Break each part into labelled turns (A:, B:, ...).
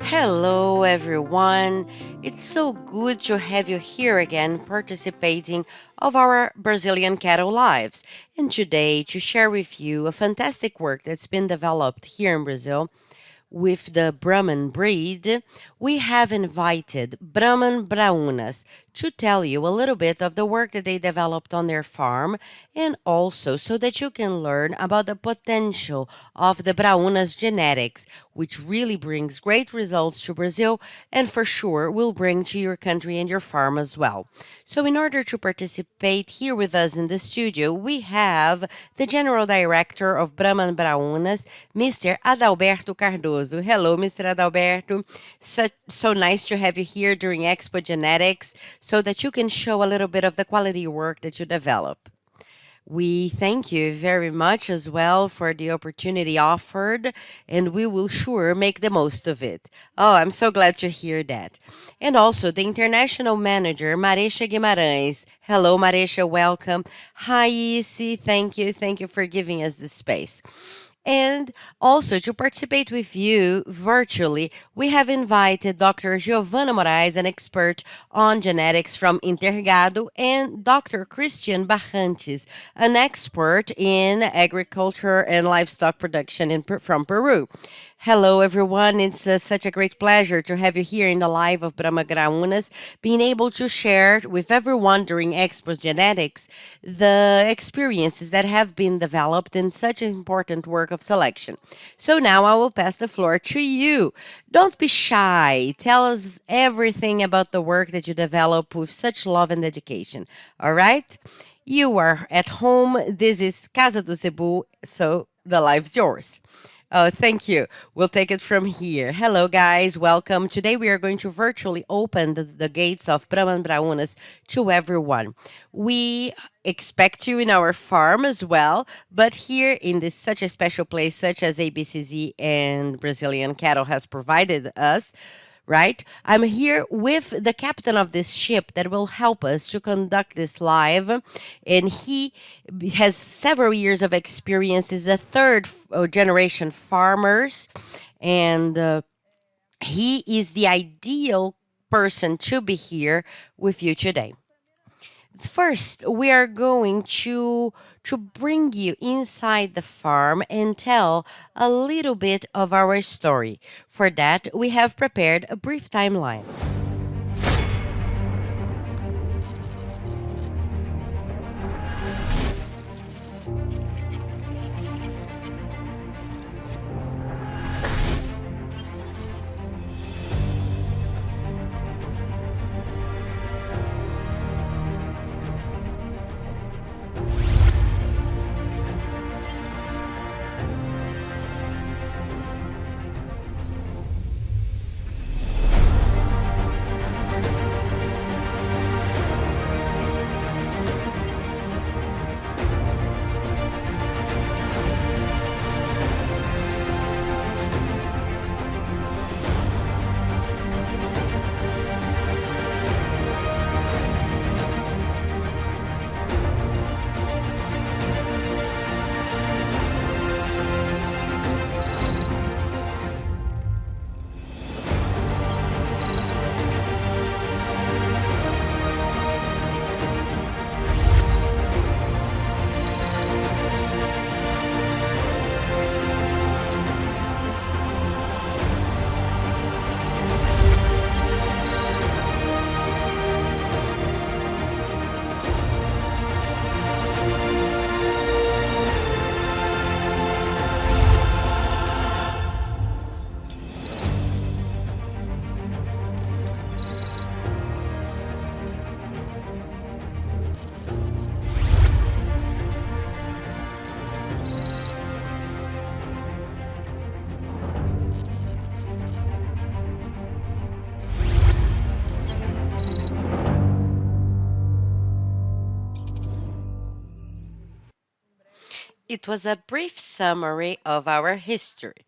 A: Hello, everyone. It's so good to have you here again participating of our Brazilian cattle lives. And today to share with you a fantastic work that's been developed here in Brazil with the Brahman breed, we have invited Brahman Braunas to tell you a little bit of the work that they developed on their farm and also so that you can learn about the potential of the Braunas genetics, which really brings great results to Brazil and for sure will bring to your country and your farm as well. So, in order to participate here with us in the studio, we have the General Director of Brahman Braunas, Mr. Adalberto Cardoso. Hello, Mr. Adalberto. So nice to have you here during Expogenetics so that you can show a little bit of the quality work that you develop. We thank you very much as well for the opportunity offered, and we will sure make the most of it. Oh, I'm so glad to hear that. And also the international manager, Maresha Guimarães. Hello, Maresha, welcome. Hi, Isi, thank you for giving us the space. And also to participate with you virtually, we have invited Dr. Giovanna Moraes, an expert on genetics from Intergado, and Dr. Christian Barrantes, an expert in agriculture and livestock production from Peru. Hello, everyone. It's such a great pleasure to have you here in the live of Brahma Graunas, being able to share with everyone during Expo Genetics the experiences that have been developed in such an important work of selection. So now I will pass the floor to you. Don't be shy. Tell us everything about the work that you develop with such love and dedication. All right? You are at home. This is Casa do Cebu, so the live's yours. Oh, thank you. We'll take it from here. Hello, guys. Welcome. Today we are going to virtually open the gates of Brahman Braunas to everyone. We expect you in our farm as well, but here in this such a special place, such as ABCZ and Brazilian Cattle has provided us, right? I'm here with the captain of this ship that will help us to conduct this live. And he has several years of experience, is a third generation farmers. And he is the ideal person to be here with you today. First, we are going to bring you inside the farm and tell a little bit of our story. For that, we have prepared a brief timeline. It was a brief summary of our history.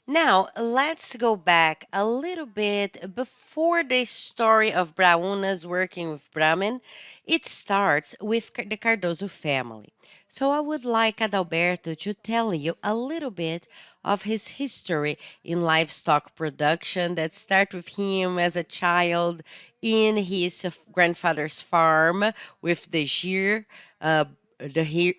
A: Now, let's go back a little bit before the story of Braunas working with Brahmin. It starts with the Cardoso family. So, I would like Adalberto to tell you a little bit of his history in livestock production that starts with him as a child in his grandfather's farm with the uh,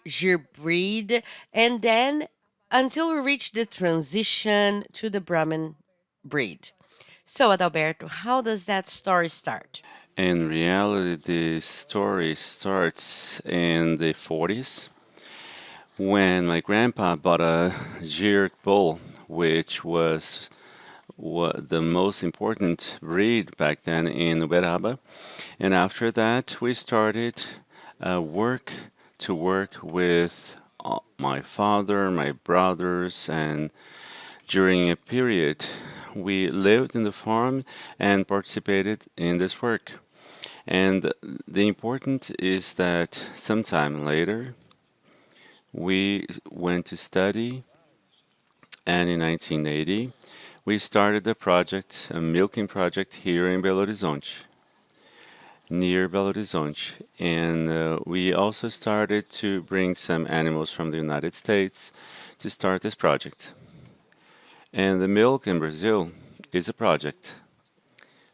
A: Gir breed, and then until we reach the transition to the Brahmin breed. So, Adalberto, how does that story start?
B: In reality, the story starts in the 40s when my grandpa bought a Gir bull, which was the most important breed back then in Uberaba. And after that, we started work to work with my father, my brothers, and during a period, we lived in the farm and participated in this work. And the important is that sometime later, we went to study, and in 1980, we started a project, a milking project here in Belo Horizonte, near Belo Horizonte. And we also started to bring some animals from the United States to start this project. And the milk in Brazil is a project.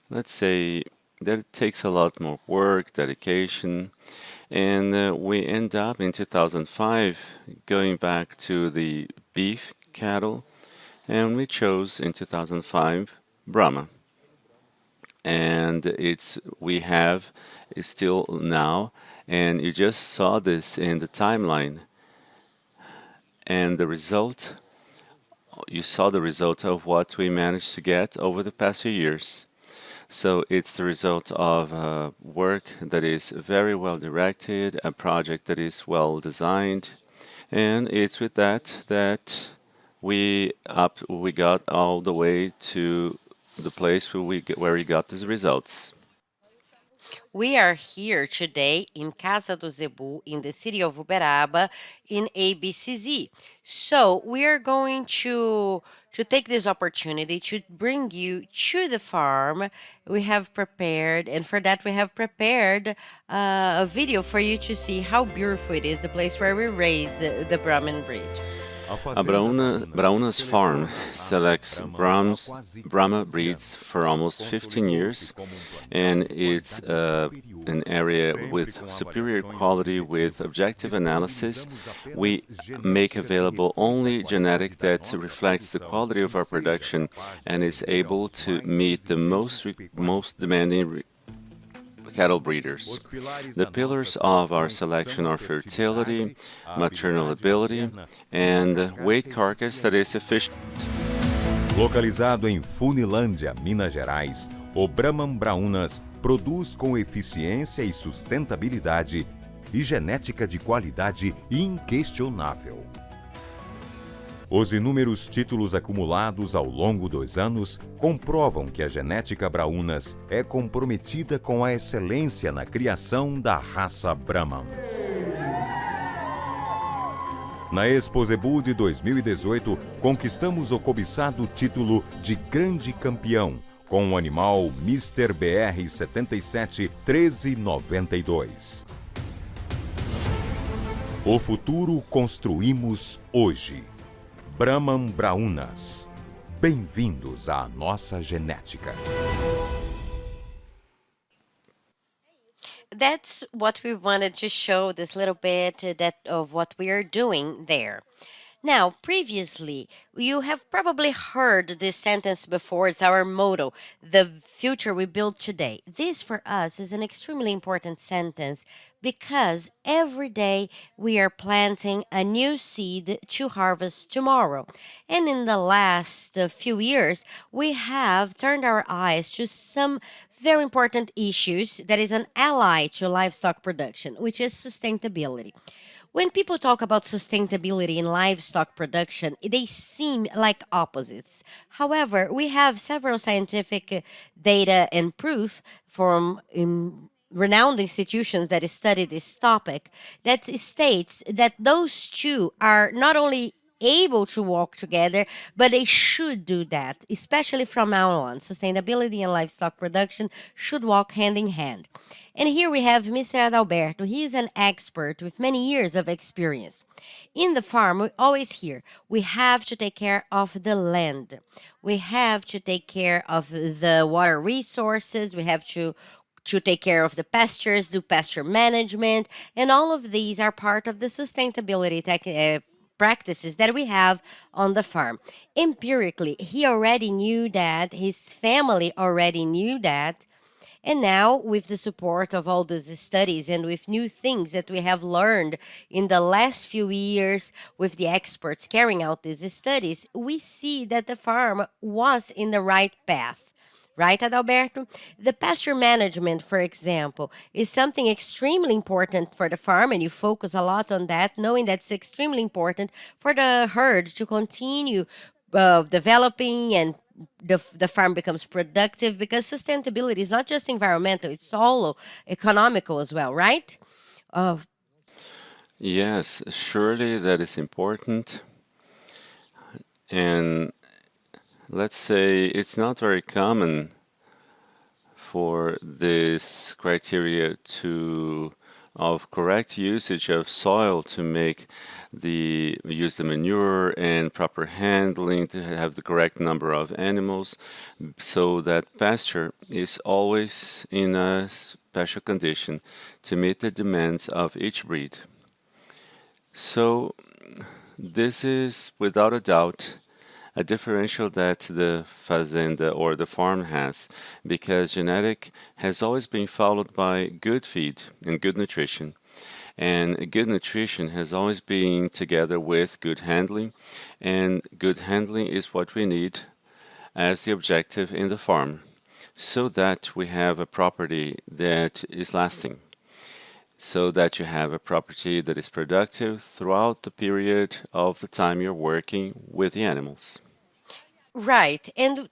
B: Let's say that it takes a lot more work, dedication, and we end up in 2005 going back to the beef cattle, and we chose in 2005 Brahma. And it's we have it's still now, and you just saw this in the timeline, and the result you saw the result of what we managed to get over the past few years. So it's the result of work that is very well directed, a project that is well designed, and it's with that we got all the way to the place where we got these results.
A: We are here today in Casa do Zebu in the city of Uberaba in ABCZ. So we are going to take this opportunity to bring you to the farm. We have prepared, and for that we have prepared a video for you to see how beautiful it is, the place where we raise the Brahmin breed.
B: Brauna's farm selects Brahma breeds for almost 15 years, and it's an area with superior quality with objective analysis. We make available only genetic that reflects the quality of our production and is able to meet the most demanding cattle breeders. The pillars of our selection are fertility, maternal ability, and weight carcass that is efficient.
C: Localizado em Funilândia, Minas Gerais, o Brahman Braunas produz com eficiência e sustentabilidade e genética de qualidade inquestionável. Os inúmeros títulos acumulados ao longo dos anos comprovam que a genética Braunas é comprometida com a excelência na criação da raça Brahman. Na Expogenetica de 2018, conquistamos o cobiçado título de Grande Campeão com o animal Mister BR 77 1392. O futuro construímos hoje. Brahman Braunas. Bem-vindos à nossa genética.
A: That's what we wanted to show this little bit that of what we are doing there. Now, previously, you have probably heard this sentence before. It's our motto, the future we build today. This for us is an extremely important sentence because every day we are planting a new seed to harvest tomorrow. And in the last few years, we have turned our eyes to some very important issues that is an ally to livestock production, which is sustainability. When people talk about sustainability in livestock production, they seem like opposites. However, we have several scientific data and proof from renowned institutions that study this topic that states that those two are not only able to walk together, but they should do that, especially from now on. Sustainability and livestock production should walk hand in hand. And here we have Mr. Adalberto. He is an expert with many years of experience. In the farm, we always hear we have to take care of the land. We have to take care of the water resources. We have to take care of the pastures, do pasture management, and all of these are part of the sustainability practices that we have on the farm. Empirically, he already knew that, his family already knew that, and now, with the support of all these studies and with new things that we have learned in the last few years with the experts carrying out these studies, we see that the farm was in the right path. Right, Adalberto? The pasture management, for example, is something extremely important for the farm, and you focus a lot on that, knowing that's extremely important for the herd to continue developing and the farm becomes productive because sustainability is not just environmental, it's all economical as well, right? Uh,
B: Yes, surely that is important. And let's say it's not very common for this criteria to of correct usage of soil to make the use the manure and proper handling to have the correct number of animals so that pasture is always in a special condition to meet the demands of each breed. So this is without a doubt a differential that the fazenda or the farm has, because genetic has always been followed by good feed and good nutrition. And good nutrition has always been together with good handling, and good handling is what we need as the objective in the farm, so that we have a property that is lasting, so that you have a property that is productive throughout the period of the time you're working with the animals.
A: right. And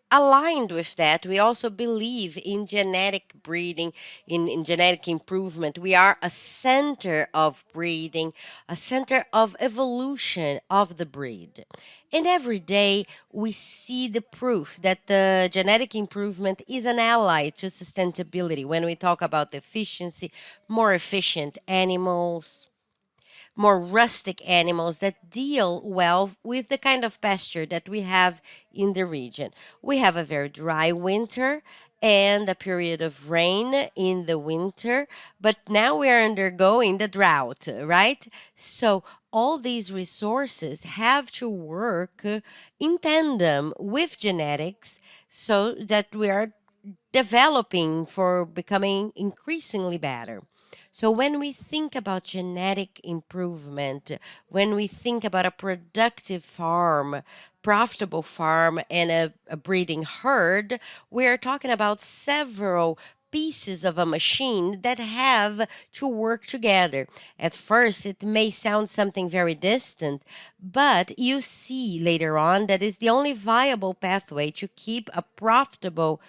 A: aligned with that, we also believe in genetic breeding, in genetic improvement. We are a center of breeding, a center of evolution of the breed. And every day we see the proof that the genetic improvement is an ally to sustainability when we talk about efficiency, more efficient animals, more rustic animals that deal well with the kind of pasture that we have in the region. We have a very dry winter and a period of rain in the winter, but now we are undergoing the drought, right? So all these resources have to work in tandem with genetics so that we are developing for becoming increasingly better. So, when we think about genetic improvement, when we think about a productive farm, profitable farm, and a breeding herd, we are talking about several pieces of a machine that have to work together. At first, it may sound something very distant, but you see later on that is the only viable pathway to keep a profitable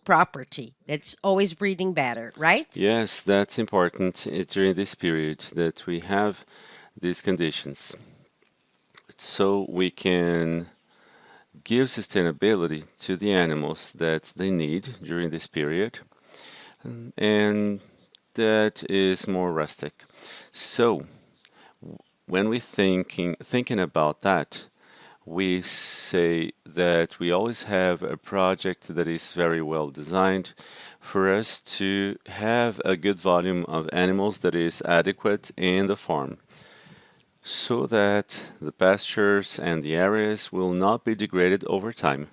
A: property that's always breeding better, right?
B: Yes, that's important during this period that we have these conditions. So we can give sustainability to the animals that they need during this period, and that is more rustic. So when we thinking about that, we say that we always have a project that is very well designed for us to have a good volume of animals that is adequate in the farm, so that the pastures and the areas will not be degraded over time.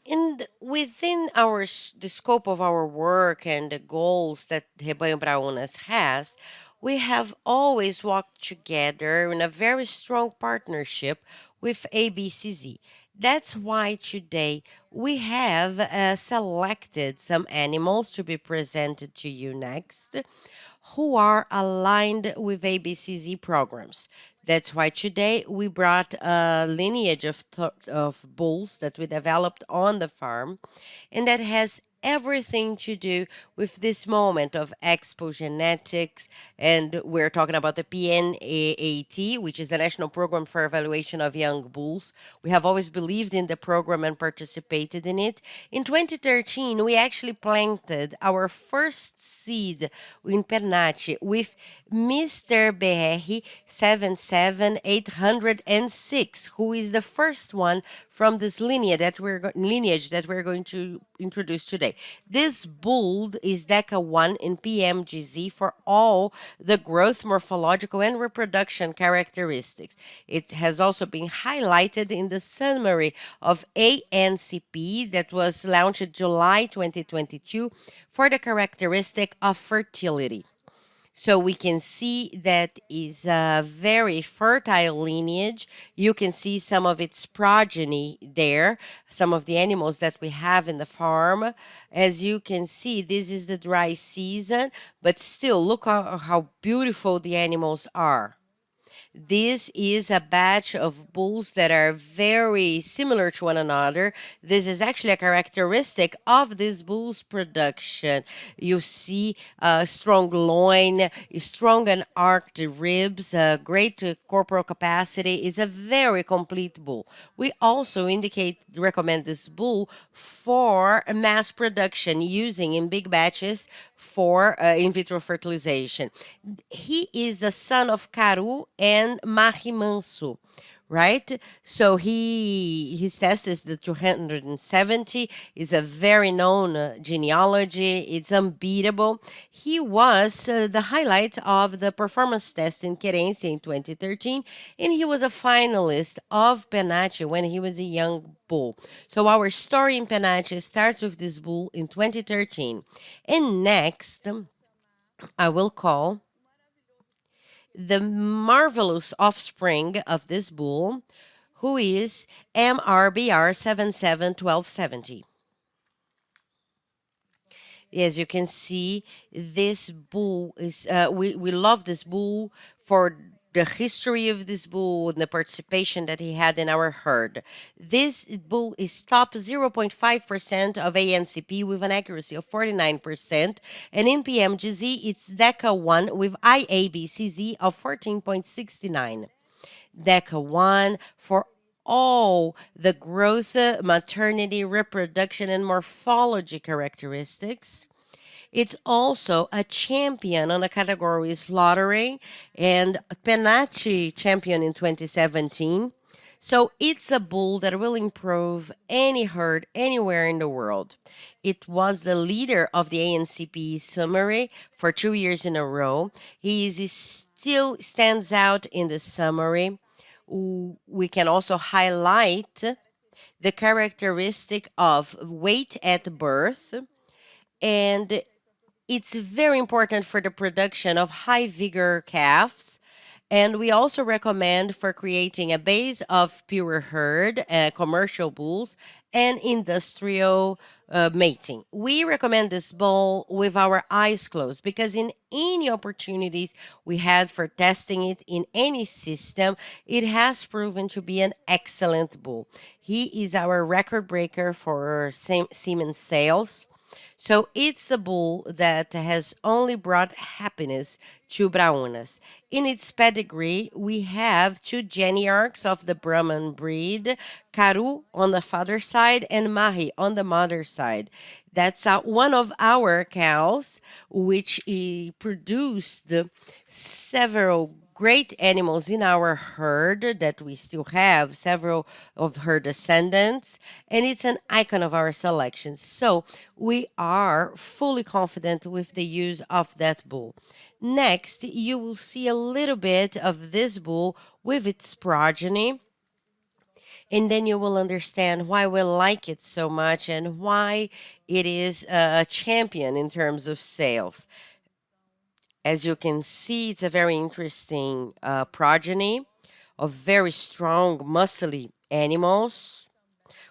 A: And within the scope of our work and the goals that Rebanho Braunas has, we have always walked together in a very strong partnership with ABCZ. That's why today we have selected some animals to be presented to you next who are aligned with ABCZ programs. That's why today we brought a lineage of bulls that we developed on the farm and that has everything to do with this moment of expogenetics. And we're talking about the PNAAT, which is the National Program for Evaluation of Young Bulls. We have always believed in the program and participated in it. In 2013, we actually planted our first seed in Pernambuco with Mr. BR 77806, who is the first one from this lineage that we're going to introduce today. This bull is DECA 1 in PMGZ for all the growth, morphological, and reproduction characteristics. It has also been highlighted in the summary of ANCP that was launched July 2022 for the characteristic of fertility. So we can see that is a very fertile lineage. You can see some of its progeny there, some of the animals that we have in the farm. As you can see, this is the dry season, but still look how beautiful the animals are. This is a batch of bulls that are very similar to one another. This is actually a characteristic of this bull's production. You see a strong loin, strong and arched ribs, great corporal capacity. It's a very complete bull. We also recommend this bull for mass production using in big batches for in vitro fertilization. He is the son of Caru and Mahimansu, right? So his test is the 270, is a very known genealogy. It's unbeatable. He was the highlight of the performance test in Querência in 2013, and he was a finalist of Penache when he was a young bull. So our story in Penache starts with this bull in 2013. And next, I will call the marvelous offspring of this bull, who is MRBR 771270. As you can see, this bull is, we love this bull for the history of this bull and the participation that he had in our herd. This bull is top 0.5% of ANCP with an accuracy of 49%, and in PMGZ, it's DECA 1 with IABCZ of 14.69. DECA 1 for all the growth, maternity, reproduction, and morphology characteristics. It's also a champion on the category slaughtering and Penachi champion in 2017. So it's a bull that will improve any herd anywhere in the world. It was the leader of the ANCP summary for 2 years in a row. Still stands out in the summary. We can also highlight the characteristic of weight at birth, and it's very important for the production of high vigor calves. And we also recommend for creating a base of pure herd, commercial bulls, and industrial mating. We recommend this bull with our eyes closed because in any opportunities we had for testing it in any system, it has proven to be an excellent bull. He is our record breaker for semen sales. So it's a bull that has only brought happiness to Braunas. In its pedigree, we have two geniarchs of the Brahman breed, Karu on the father's side and Mahi on the mother's side. That's one of our cows, which produced several great animals in our herd that we still have several of her descendants, and it's an icon of our selection. So we are fully confident with the use of that bull. Next, you will see a little bit of this bull with its progeny, and then you will understand why we like it so much and why it is a champion in terms of sales. As you can see, it's a very interesting progeny of very strong, muscly animals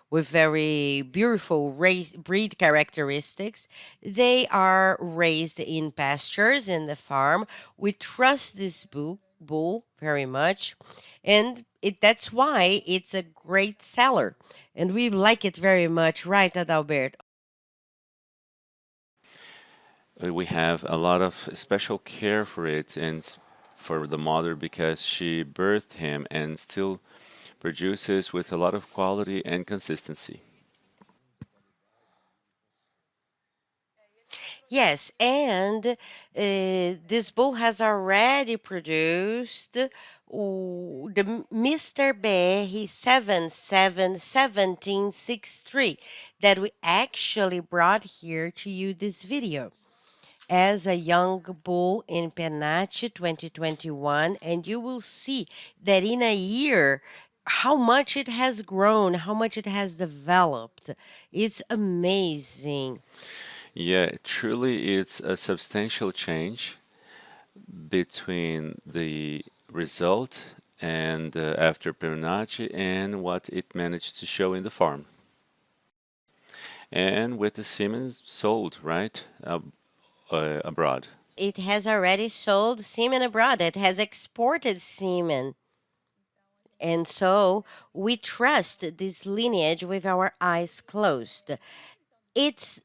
A: with very beautiful breed characteristics. They are raised in pastures in the farm. We trust this bull very much, and that's why it's a great seller. And we like it very much, right, Adalbert?
B: We have a lot of special care for it and for the mother because she birthed him and still produces with a lot of quality and consistency.
A: Yes, and this bull has already produced the Mr. BR 771763 that we actually brought here to you this video as a young bull in Penache 2021, and you will see that in a year how much it has grown, how much it has developed. It's amazing.
B: Yeah, truly, it's a substantial change between the result and after Bernacci and what it managed to show in the farm. And with the semen sold, right, abroad.
A: It has already sold semen abroad. It has exported semen. And so we trust this lineage with our eyes closed. It's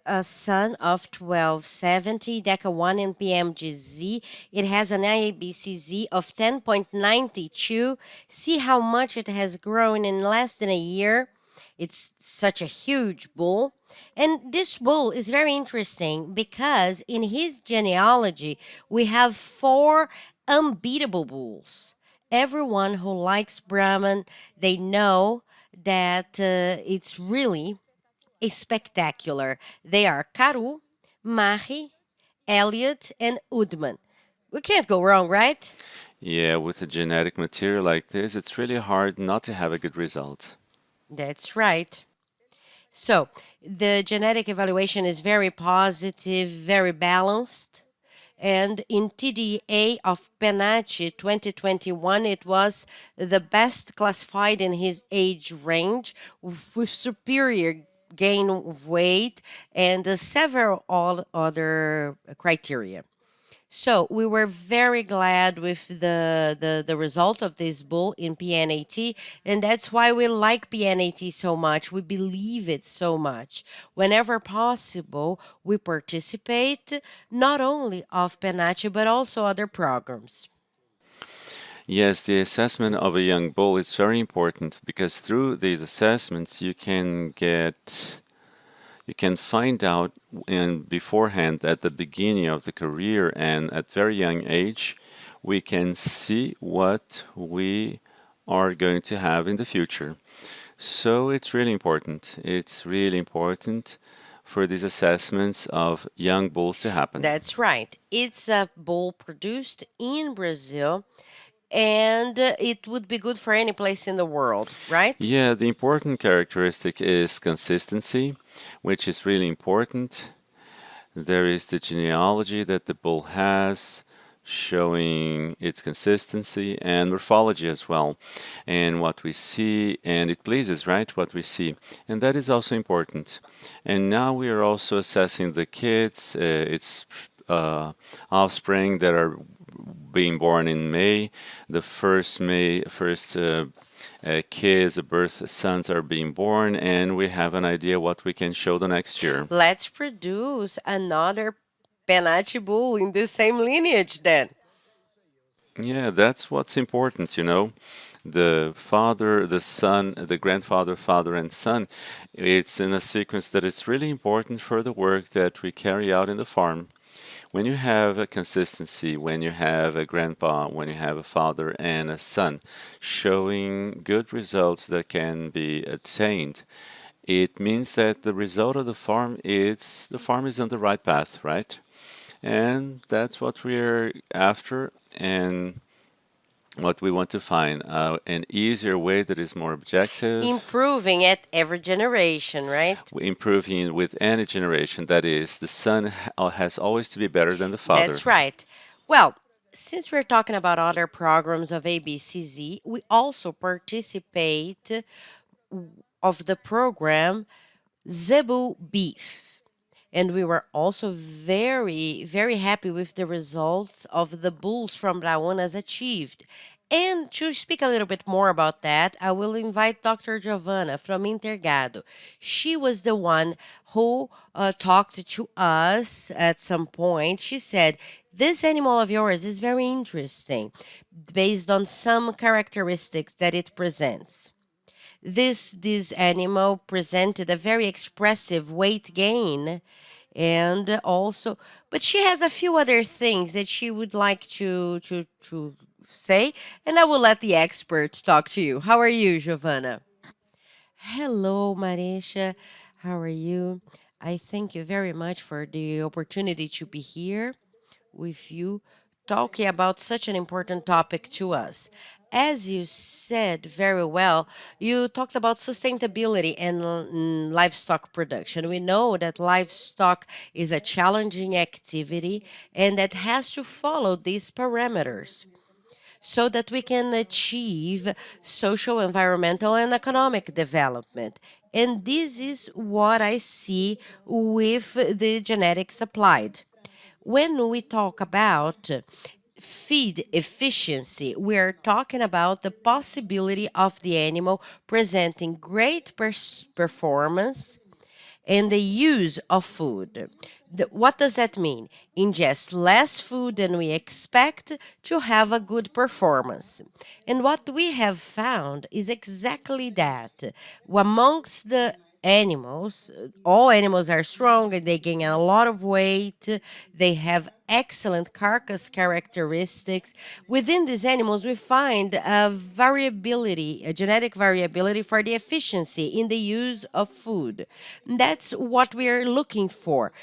A: a son of 1270 Deca 1 in PMGZ. It has an IABCZ of 10.92. See how much it has grown in less than a year. It's such a huge bull. And this bull is very interesting because in his genealogy, we have four unbeatable bulls. Everyone who likes Brahman, they know that it's really spectacular. They are Karu, Mahi, Elliot, and Udman. We can't go wrong, right?
B: Yeah, with a genetic material like this, it's really hard not to have a good result.
A: That's right. So, the genetic evaluation is very positive, very balanced. And in TDA of Penachi 2021, it was the best classified in his age range with superior gain of weight and several all other criteria. So we were very glad with the result of this bull in PNAT, and that's why we like PNAT so much. We believe it so much. Whenever possible, we participate not only of PENACH but also other programs.
B: Yes, the assessment of a young bull is very important because through these assessments you can find out in beforehand at the beginning of the career and at very young age we can see what we are going to have in the future. So it's really important. It's really important for these assessments of young bulls to happen.
A: That's right. It's a bull produced in Brazil, and it would be good for any place in the world, right?
B: Yeah, the important characteristic is consistency, which is really important. There is the genealogy that the bull has, showing its consistency and morphology as well, and what we see, and it pleases, right, what we see, and that is also important. And now we are also assessing the kids, its offspring that are being born in May. The first kids, the birth sons are being born, and we have an idea what we can show the next year.
A: Let's produce another Penachi bull in the same lineage then.
B: Yeah, that's what's important, you know. The father, the son, the grandfather, father, and son. It's in a sequence that is really important for the work that we carry out in the farm. When you have a consistency, when you have a grandpa, when you have a father and a son showing good results that can be attained, it means that the result of the farm is on the right path, right? And that's what we're after and what we want to find an easier way that is more objective,
A: Improving at every generation, right?
B: improving with any generation. That is, the son has always to be better than the father.
A: That's right. Well, since we're talking about other programs of ABCZ, we also participate of the program Zebu Beef. And we were also very, very happy with the results of the bulls from Braunas achieved. And to speak a little bit more about that, I will invite Dr. Giovanna from Intergado. She was the one who talked to us at some point. She said, this animal of yours is very interesting based on some characteristics that it presents. This animal presented a very expressive weight gain and also, but she has a few other things that she would like to say, and I will let the experts talk to you. How are you, Giovanna? Hello, Marisha. How are you? I thank you very much for the opportunity to be here with you talking about such an important topic to us. As you said very well, you talked about sustainability and livestock production. We know that livestock is a challenging activity and that has to follow these parameters so that we can achieve social, environmental, and economic development. And this is what I see with the genetics applied. When we talk about feed efficiency, we are talking about the possibility of the animal presenting great performance and the use of food. What does that mean? Ingest less food than we expect to have a good performance. And what we have found is exactly that. Amongst the animals, all animals are strong and they gain a lot of weight. They have excellent carcass characteristics. Within these animals, we find a variability, a genetic variability for the efficiency in the use of food. That's what we are looking for.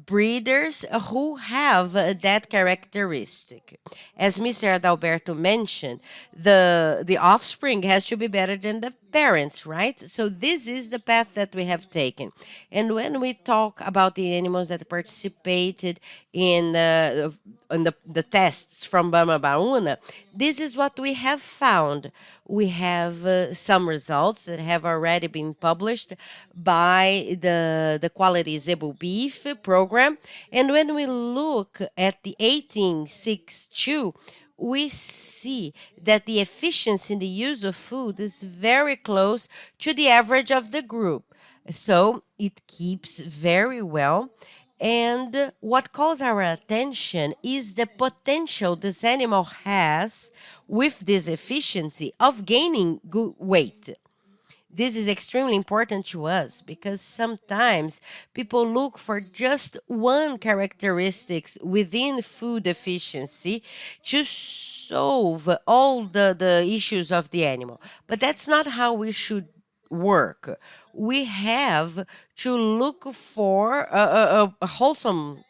A: Breeders who have that characteristic. As Mr. Adalberto mentioned, the offspring has to be better than the parents, right? So this is the path that we have taken. And when we talk about the animals that participated in the tests from Bama Baúna, this is what we have found. We have some results that have already been published by the Quality Zebu Beef program. And when we look at the 1862, we see that the efficiency in the use of food is very close to the average of the group. So it keeps very well. And what calls our attention is the potential this animal has with this efficiency of gaining good weight. This is extremely important to us because sometimes people look for just one characteristics within food efficiency to solve all the issues of the animal. But that's not how we should work. We have to look for a wholesome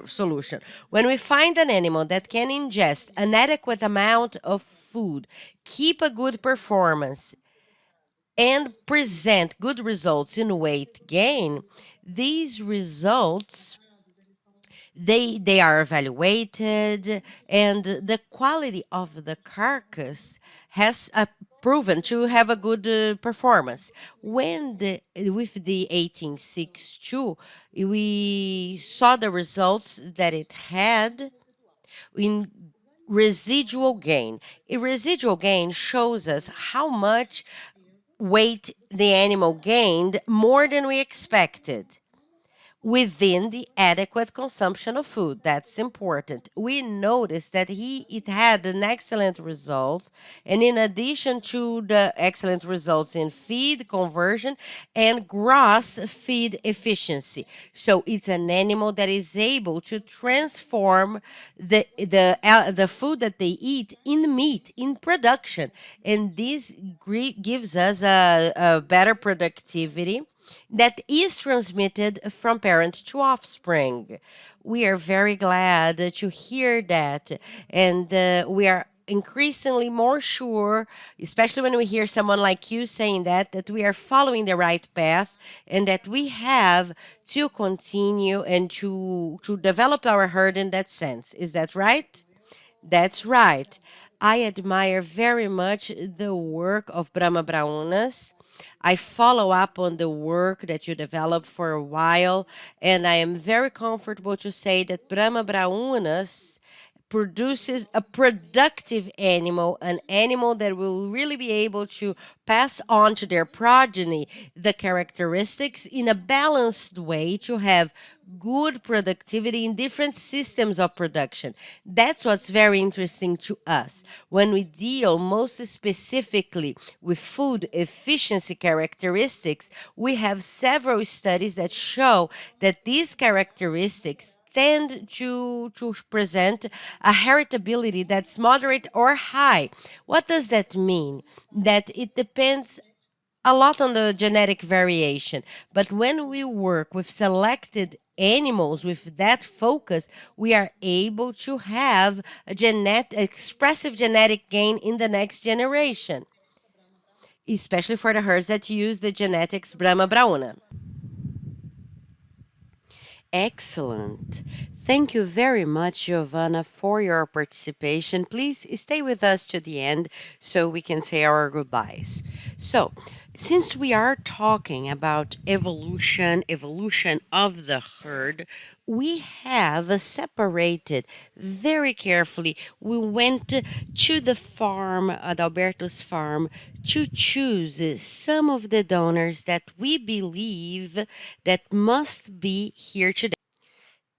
A: solution. When we find an animal that can ingest an adequate amount of food, keep a good performance, and present good results in weight gain, these results they are evaluated and the quality of the carcass has proven to have a good performance. With the 1862, we saw the results that it had in residual gain. A residual gain shows us how much weight the animal gained more than we expected within the adequate consumption of food. That's important. We noticed that it had an excellent result, and in addition to the excellent results in feed conversion and gross feed efficiency. So it's an animal that is able to transform the food that they eat in meat in production, and this gives us a better productivity that is transmitted from parent to offspring. We are very glad to hear that, and we are increasingly more sure, especially when we hear someone like you saying that we are following the right path and that we have to continue and to develop our herd in that sense. Is that right? That's right. I admire very much the work of Brahma Braunas. I follow up on the work that you developed for a while, and I am very comfortable to say that Brahma Braunas produces a productive animal, an animal that will really be able to pass on to their progeny the characteristics in a balanced way to have good productivity in different systems of production. That's what's very interesting to us. When we deal most specifically with food efficiency characteristics, we have several studies that show that these characteristics tend to present a heritability that's moderate or high. What does that mean? That it depends a lot on the genetic variation. But when we work with selected animals with that focus, we are able to have a expressive genetic gain in the next generation, especially for the herds that use the genetics Brahma Brauna. Excellent. Thank you very much, Giovanna, for your participation. Please stay with us to the end so we can say our goodbyes. So, since we are talking about evolution of the herd, we have separated very carefully. We went to the farm, Adalberto's farm, to choose some of the donors that we believe that must be here today.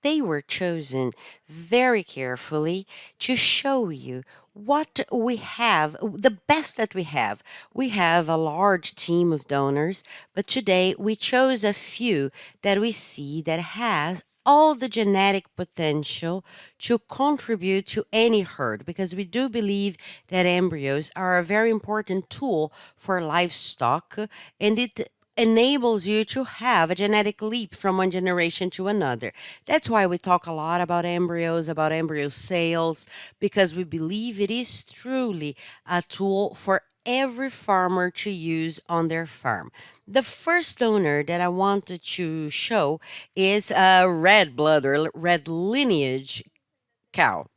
A: They were chosen very carefully to show you what we have, the best that we have. We have a large team of donors, but today we chose a few that we see that has all the genetic potential to contribute to any herd because we do believe that embryos are a very important tool for livestock and it enables you to have a genetic leap from one generation to another. That's why we talk a lot about embryo sales, because we believe it is truly a tool for every farmer to use on their farm. The first donor that I wanted to show is a red blood or red lineage cow.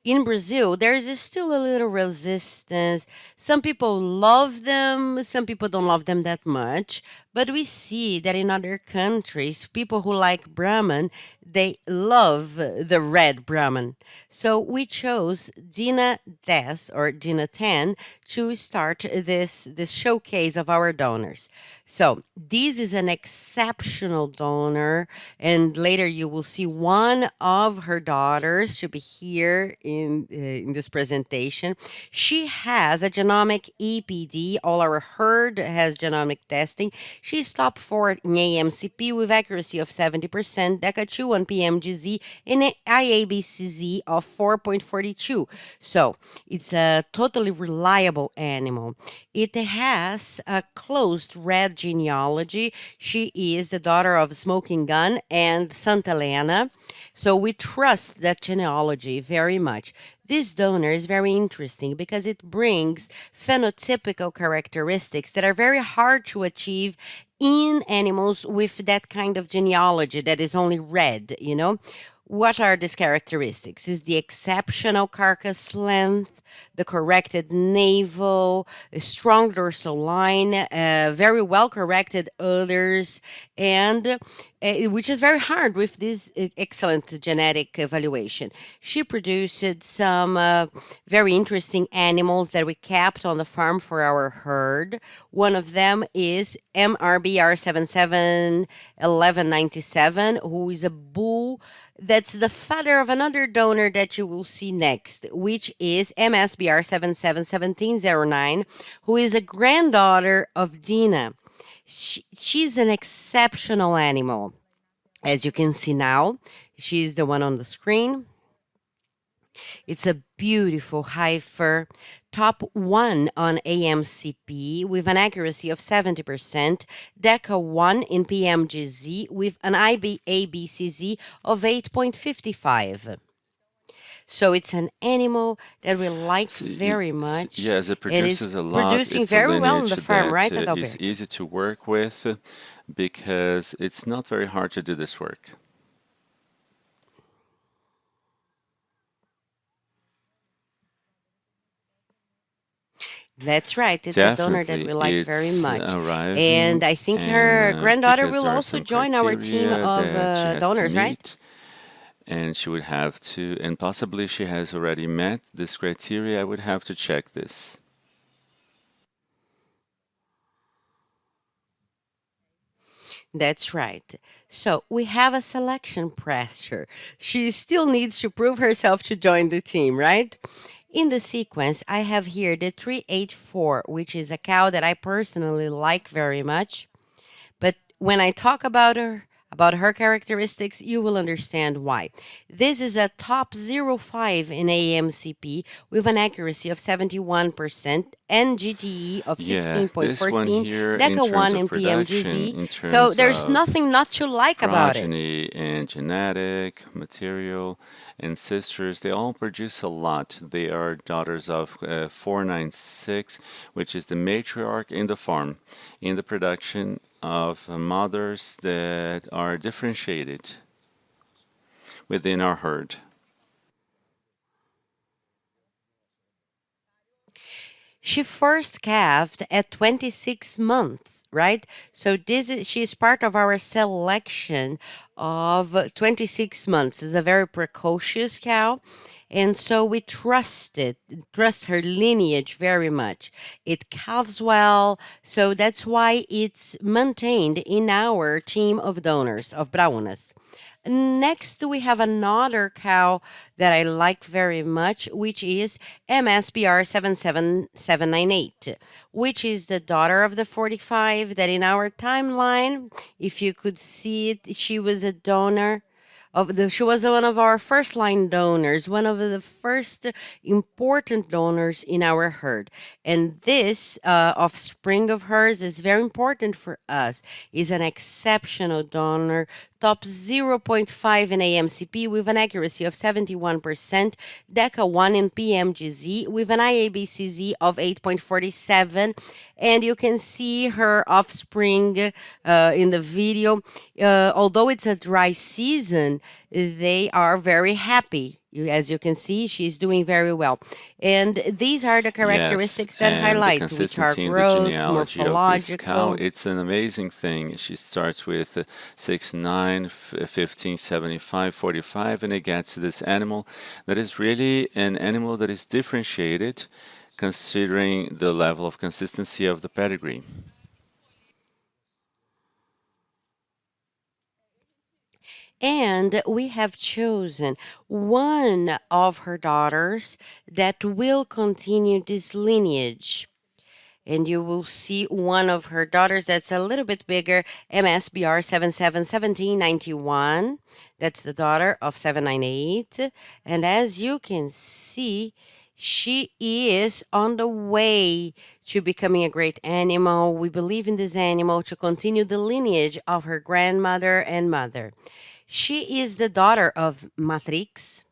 A: In Brazil, there is still a little resistance. Some people love them, some people don't love them that much. But we see that in other countries, people who like Brahman, they love the red Brahman. So we chose Dina 10 or Dina 10 to start this showcase of our donors. So this is an exceptional donor, and later you will see one of her daughters should be here in this presentation. She has a genomic EPD. All our herd has genomic testing. She stopped for in AMCP with accuracy of 70%, DECA2 on PMGZ, and an IABCZ of 4.42. So it's a totally reliable animal. It has a closed red genealogy. She is the daughter of Smoking Gun and Santa Elena. So we trust that genealogy very much. This donor is very interesting because it brings phenotypical characteristics that are very hard to achieve in animals with that kind of genealogy that is only red, you know. What are these characteristics? Is the exceptional carcass length, the corrected navel, a strong dorsal line, very well corrected udders, and which is very hard with this excellent genetic evaluation. She produced some very interesting animals that we kept on the farm for our herd. One of them is MRBR771197, who is a bull that's the father of another donor that you will see next, which is MSBR771709, who is a granddaughter of Dina. She's an exceptional animal. As you can see now, she's the one on the screen. It's a beautiful heifer, top one on AMCP with an accuracy of 70%, DECA 1 in PMGZ with an IBABCZ of 8.55. So it's an animal that we like very much.
B: Yes, it
A: It is
B: produces a lot.
A: producing
B: It's a
A: very well on
B: lineage
A: the farm,
B: that
A: right,
B: is
A: Adalberto?
B: easy to work with because it's not very hard to do this work.
A: That's right. It's a donor that
B: Definitely,
A: we like very
B: it's
A: much. And
B: arriving,
A: I think
B: and
A: her granddaughter
B: because
A: will
B: there are
A: also
B: some
A: join our team
B: criteria
A: of
B: that she has to
A: donors, right?
B: meet, and she would have to, and possibly she has already met this criteria. I would have to check this.
A: That's right. So we have a selection pressure. She still needs to prove herself to join the team, right? In the sequence, I have here the 384, which is a cow that I personally like very much. But when I talk about her characteristics, you will understand why. This is a top 05 in AMCP with an accuracy of 71% and GTE of
B: Yeah, this one
A: 16.14,
B: here, in
A: DECA
B: terms
A: 1
B: of
A: in
B: production,
A: PMGZ.
B: in
A: So
B: terms
A: there's
B: of
A: nothing not to like about it.
B: progeny and genetic material and sisters, they all produce a lot. They are daughters of 496, which is the matriarch in the farm, in the production of mothers that are differentiated within our herd.
A: She first calved at 26 months, right? So she's part of our selection of 26 months. Is a very precocious cow. And so we trust her lineage very much. It calves well, so that's why it's maintained in our team of donors of Braunas. Next, we have another cow that I like very much, which is MSBR 77798, which is the daughter of the 45 that in our timeline, if you could see it, she was a donor she was one of our first line donors, one of the first important donors in our herd. And this offspring of hers is very important for us. Is an exceptional donor, top zero point 0.5 in AMCP with an accuracy of 71%, DECA 1 in PMGZ with an IABCZ of 8.47. And you can see her offspring in the video. Although it's a dry season, they are very happy. As you can see, she's doing very well. And these are the
B: Yes,
A: characteristics that
B: and the
A: highlight, which are
B: consistency in the
A: growth,
B: genealogy of this cow,
A: morphological.
B: it's an amazing thing. She starts with 6'9", 15, 75, 45, and it gets to this animal that is really an animal that is differentiated considering the level of consistency of the pedigree.
A: And we have chosen one of her daughters that will continue this lineage. And you will see one of her daughters that's a little bit bigger, MSBR 771791. That's the daughter of 798. And as you can see, she is on the way to becoming a great animal. We believe in this animal to continue the lineage of her grandmother and mother. She is the daughter of Matrix,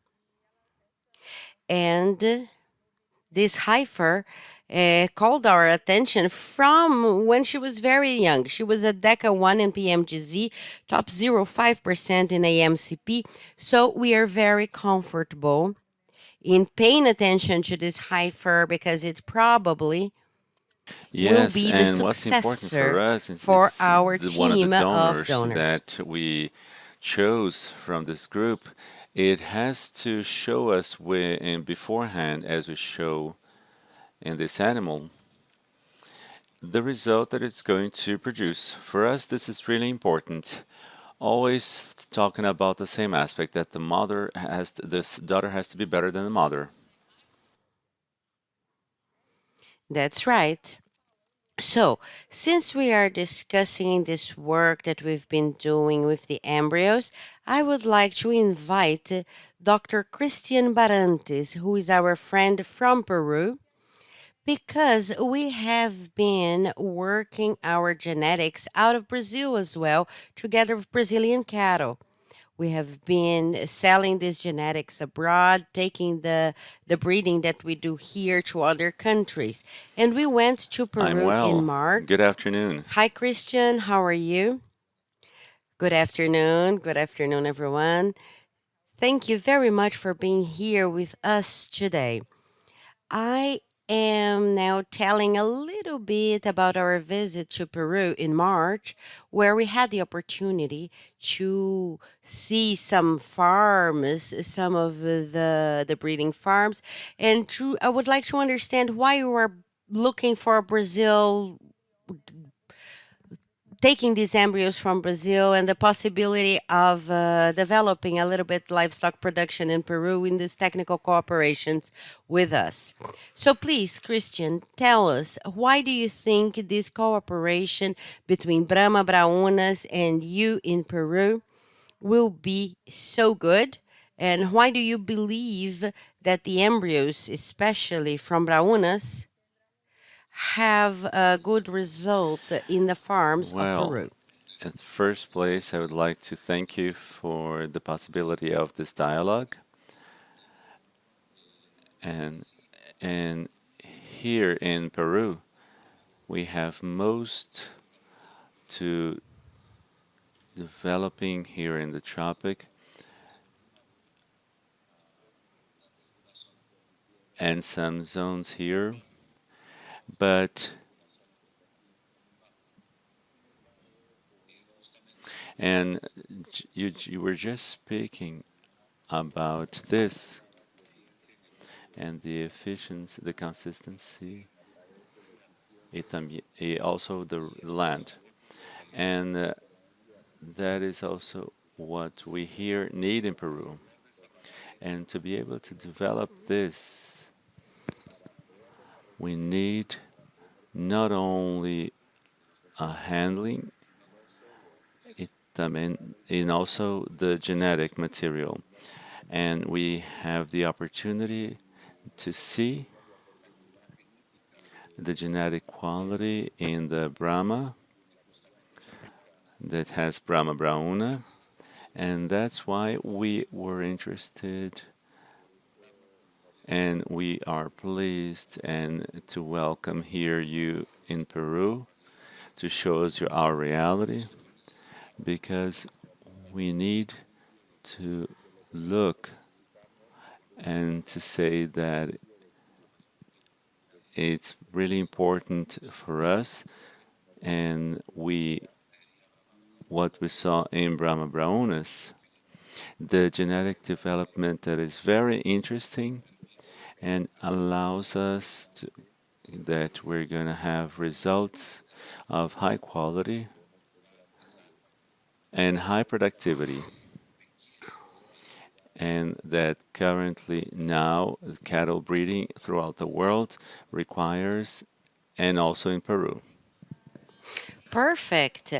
A: and this heifer called our attention from when she was very young. She was a DECA 1 in PMGZ, top 0.5% in AMCP. So we are very comfortable in paying attention to this heifer because it probably will
B: Yes,
A: be the
B: and what's important for
A: successor
B: us is
A: for
B: it's
A: our
B: one of the
A: team of
B: donors
A: donors.
B: that we chose from this group. It has to show us in beforehand, as we show in this animal, the result that it's going to produce. For us, this is really important. Always talking about the same aspect that this daughter has to be better than the mother.
A: That's right. So, since we are discussing this work that we've been doing with the embryos, I would like to invite Dr. Christian Barantes, who is our friend from Peru, because we have been working our genetics out of Brazil as well, together with Brazilian cattle. We have been selling these genetics abroad, taking the breeding that we do here to other countries. And we went to
B: I'm
A: Peru in
B: well. Good
A: March.
B: afternoon.
A: Hi, Christian. How are you? Good afternoon. Good afternoon, everyone. Thank you very much for being here with us today. I am now telling a little bit about our visit to Peru in March, where we had the opportunity to see some farms, some of the breeding farms, and I would like to understand why you are looking for Brazil, taking these embryos from Brazil and the possibility of developing a little bit livestock production in Peru in these technical cooperations with us. So please, Christian, tell us, why do you think this cooperation between Brahma Braunas and you in Peru will be so good? And why do you believe that the embryos, especially from Braunas, have a good result in the farms of
B: Well,
A: Peru?
B: at first place, I would like to thank you for the possibility of this dialogue. And and here in Peru, we have most to developing here in the tropic and some zones here. But and you were just speaking about this and the efficiency, the consistency, also the land. And that is also what we here need in Peru. And to be able to develop this, we need not only a handling, and also the genetic material. And we have the opportunity to see the genetic quality in the Brahma that has Brahma Brauna, and that's why we were interested and we are pleased and to welcome here you in Peru to show us our reality because we need to look and to say that it's really important for us and we what we saw in Brahma Braunas, the genetic development that is very interesting and allows us to, that we're going to have results of high quality and high productivity. And that currently now cattle breeding throughout the world requires, and also in Peru.
A: Perfect.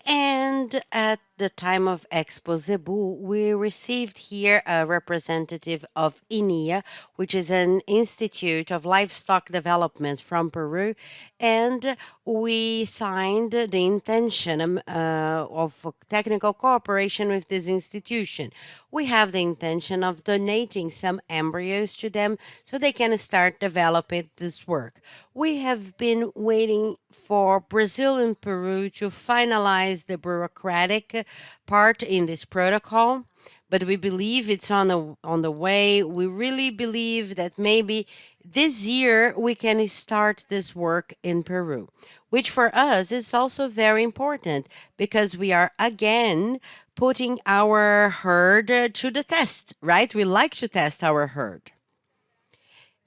A: And at the time of Expo Zebu, we received here a representative of INIA, which is an Institute of Livestock Development from Peru, and we signed the intention of technical cooperation with this institution. We have the intention of donating some embryos to them so they can start developing this work. We have been waiting for Brazil and Peru to finalize the bureaucratic part in this protocol, but we believe it's on the way. We really believe that maybe this year we can start this work in Peru, which for us is also very important because we are again putting our herd to the test, right? We like to test our herd.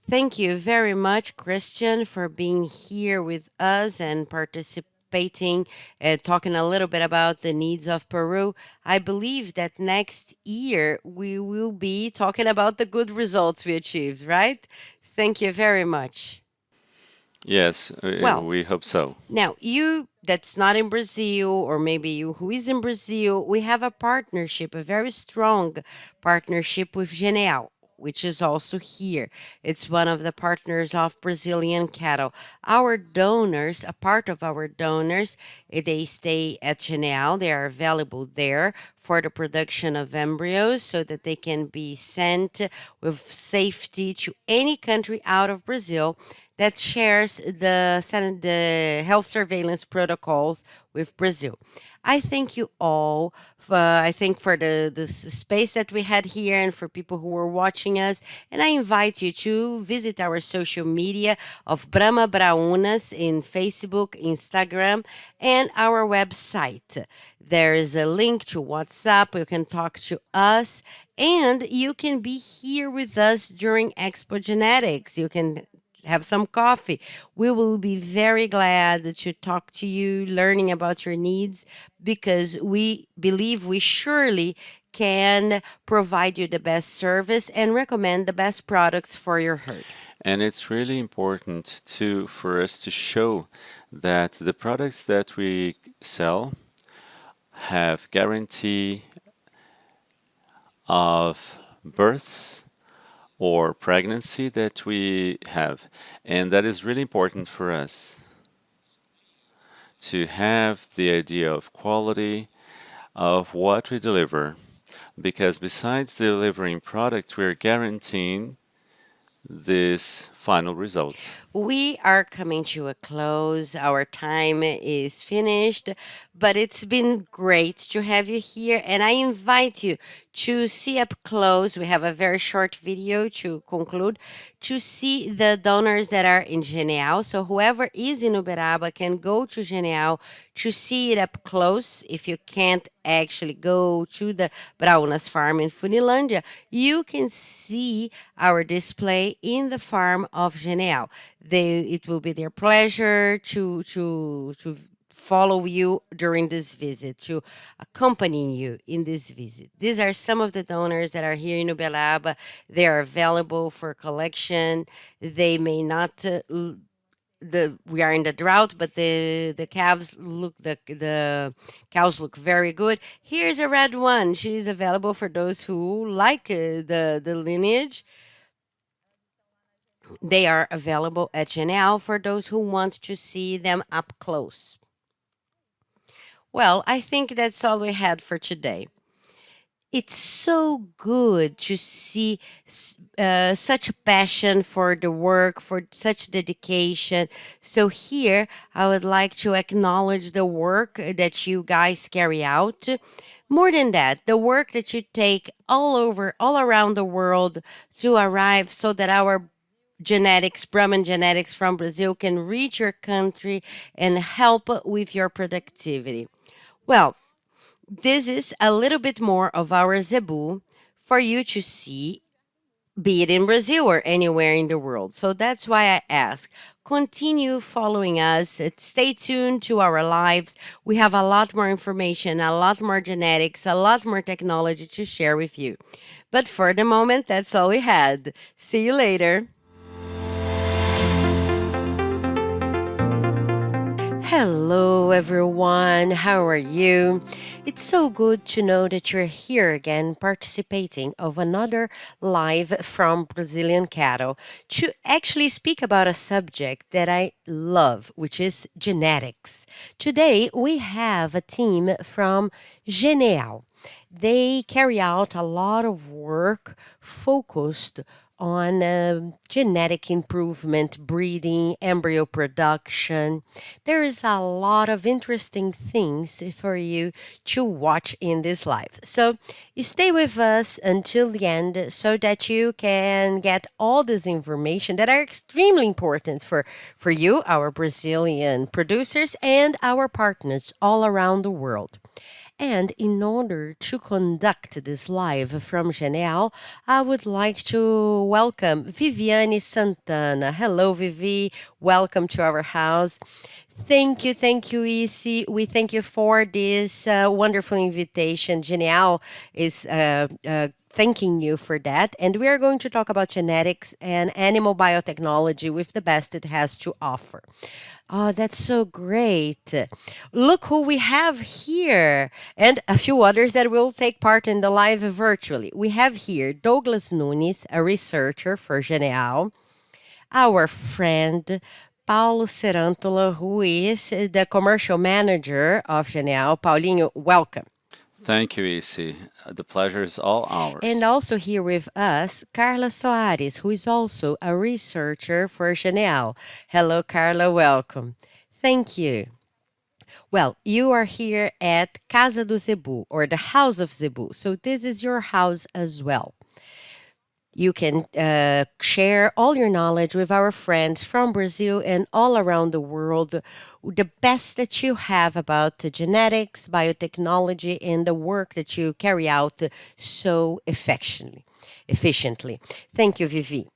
A: Thank you very much, Christian, for being here with us and participating and talking a little bit about the needs of Peru. I believe that next year we will be talking about the good results we achieved, right? Thank you very much.
B: Yes,
A: Well,
B: we hope so.
A: now, you that's not in Brazil, or maybe you who is in Brazil, we have a partnership, a very strong partnership with Genial, which is also here. It's one of the partners of Brazilian cattle. Our donors, a part of our donors, they stay at Genial. They are available there for the production of embryos so that they can be sent with safety to any country out of Brazil that shares the health surveillance protocols with Brazil. I thank you all. I think for the space that we had here and for people who were watching us. And I invite you to visit our social media of Brahma Braunas in Facebook, Instagram, and our website. There is a link to WhatsApp. You can talk to us and you can be here with us during Expogenetics. You can have some coffee. We will be very glad to talk to you, learning about your needs, because we believe we surely can provide you the best service and recommend the best products for your herd.
B: And it's really important to for us to show that the products that we sell have guarantee of births or pregnancy that we have. And that is really important for us to have the idea of quality of what we deliver. Because besides delivering product, we're guaranteeing this final result.
A: We are coming to a close. Our time is finished, but it's been great to have you here. And I invite you to see up close. We have a very short video to conclude to see the donors that are in Genial. So, whoever is in Uberaba can go to Genial to see it up close. If you can't actually go to the Braunas farm in Funilândia, you can see our display in the farm of Genial. It will be their pleasure to follow you during this visit, to accompany you in this visit. These are some of the donors that are here in Uberaba. They are available for collection. They may not we are in the drought, but the cows look very good. Here's a red one. She's available for those who like the lineage. They are available at Janelle for those who want to see them up close. Well, I think that's all we had for today. It's so good to see such a passion for the work, for such dedication. So, here I would like to acknowledge the work that you guys carry out. More than that, the work that you take all over, all around the world to arrive so that our genetics, Brahman genetics from Brazil can reach your country and help with your productivity. Well, this is a little bit more of our Zebu for you to see, be it in Brazil or anywhere in the world. So that's why I ask, continue following us. Stay tuned to our lives. We have a lot more information, a lot more genetics, a lot more technology to share with you. But for the moment, that's all we had. See you later. Hello, everyone. How are you? It's so good to know that you're here again participating of another live from Brazilian Cattle to actually speak about a subject that I love, which is genetics. Today, we have a team from Genial. They carry out a lot of work focused on genetic improvement, breeding, embryo production. There is a lot of interesting things for you to watch in this live. So stay with us until the end so that you can get all this information that are extremely important for you, our Brazilian producers, and our partners all around the world. And in order to conduct this live from Genial, I would like to welcome Viviane Santana. Hello, Vivi. Welcome to our house. Thank you, Isi. We thank you for this wonderful invitation. Genial is thanking you for that. And we are going to talk about genetics and animal biotechnology with the best it has to offer. Oh, that's so great. Look who we have here, and a few others that will take part in the live virtually. We have here Douglas Nunes, a researcher for Genial, our friend Paulo Cerantola, who is the commercial manager of Genial. Paulinho, welcome.
B: Thank you, Isi. The pleasure is all
A: And
B: ours.
A: also here with us, Carla Soares, who is also a researcher for Genial. Hello, Carla, welcome. Thank you. Well, you are here at Casa do Zebu or the House of Zebu. So this is your house as well. You can share all your knowledge with our friends from Brazil and all around the world, the best that you have about the genetics, biotechnology, and the work that you carry out so efficiently. Thank you, Vivi.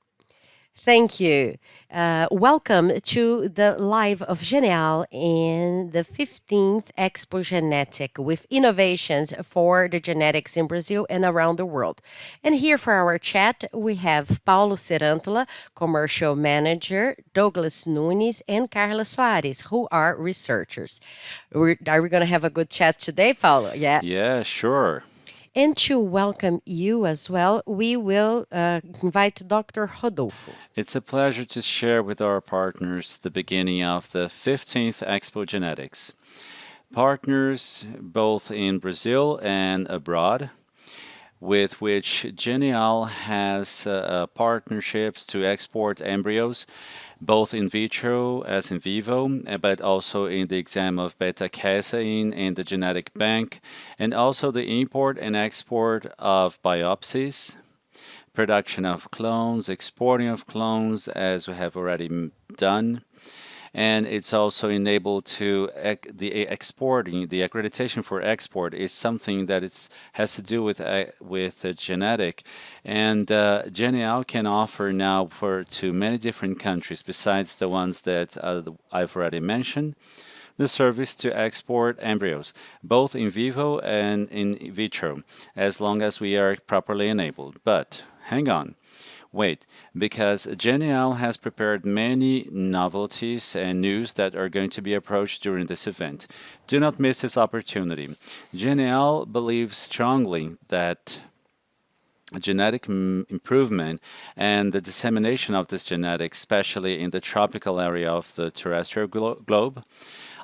A: Thank you. Welcome to the live of Genial in the 15th Expogenetica with innovations for the genetics in Brazil and around the world. And here for our chat, we have Paulo Cerantola, commercial manager, Douglas Nunes, and Carla Soares, who are researchers. Are we going to have a good chat today, Paulo? Yeah.
B: Yeah, sure.
A: And to welcome you as well, we will invite Dr. Rodolfo.
B: It's a pleasure to share with our partners the beginning of the 15th Expo Genetics. Partners both in Brazil and abroad, with which Genial has partnerships to export embryos, both in vitro as in vivo, but also in the exam of beta-casein in the genetic bank, and also the import and export of biopsies, production of clones, exporting of clones, as we have already done, and it's also enabled to the exporting. The accreditation for export is something that has to do with genetic, and Genial can offer now for to many different countries besides the ones that I've already mentioned. The service to export embryos, both in vivo and in vitro, as long as we are properly enabled. But hang on. Wait, because Genial has prepared many novelties and news that are going to be approached during this event. Do not miss this opportunity. Genial believes strongly that genetic improvement and the dissemination of this genetic, especially in the tropical area of the terrestrial globe,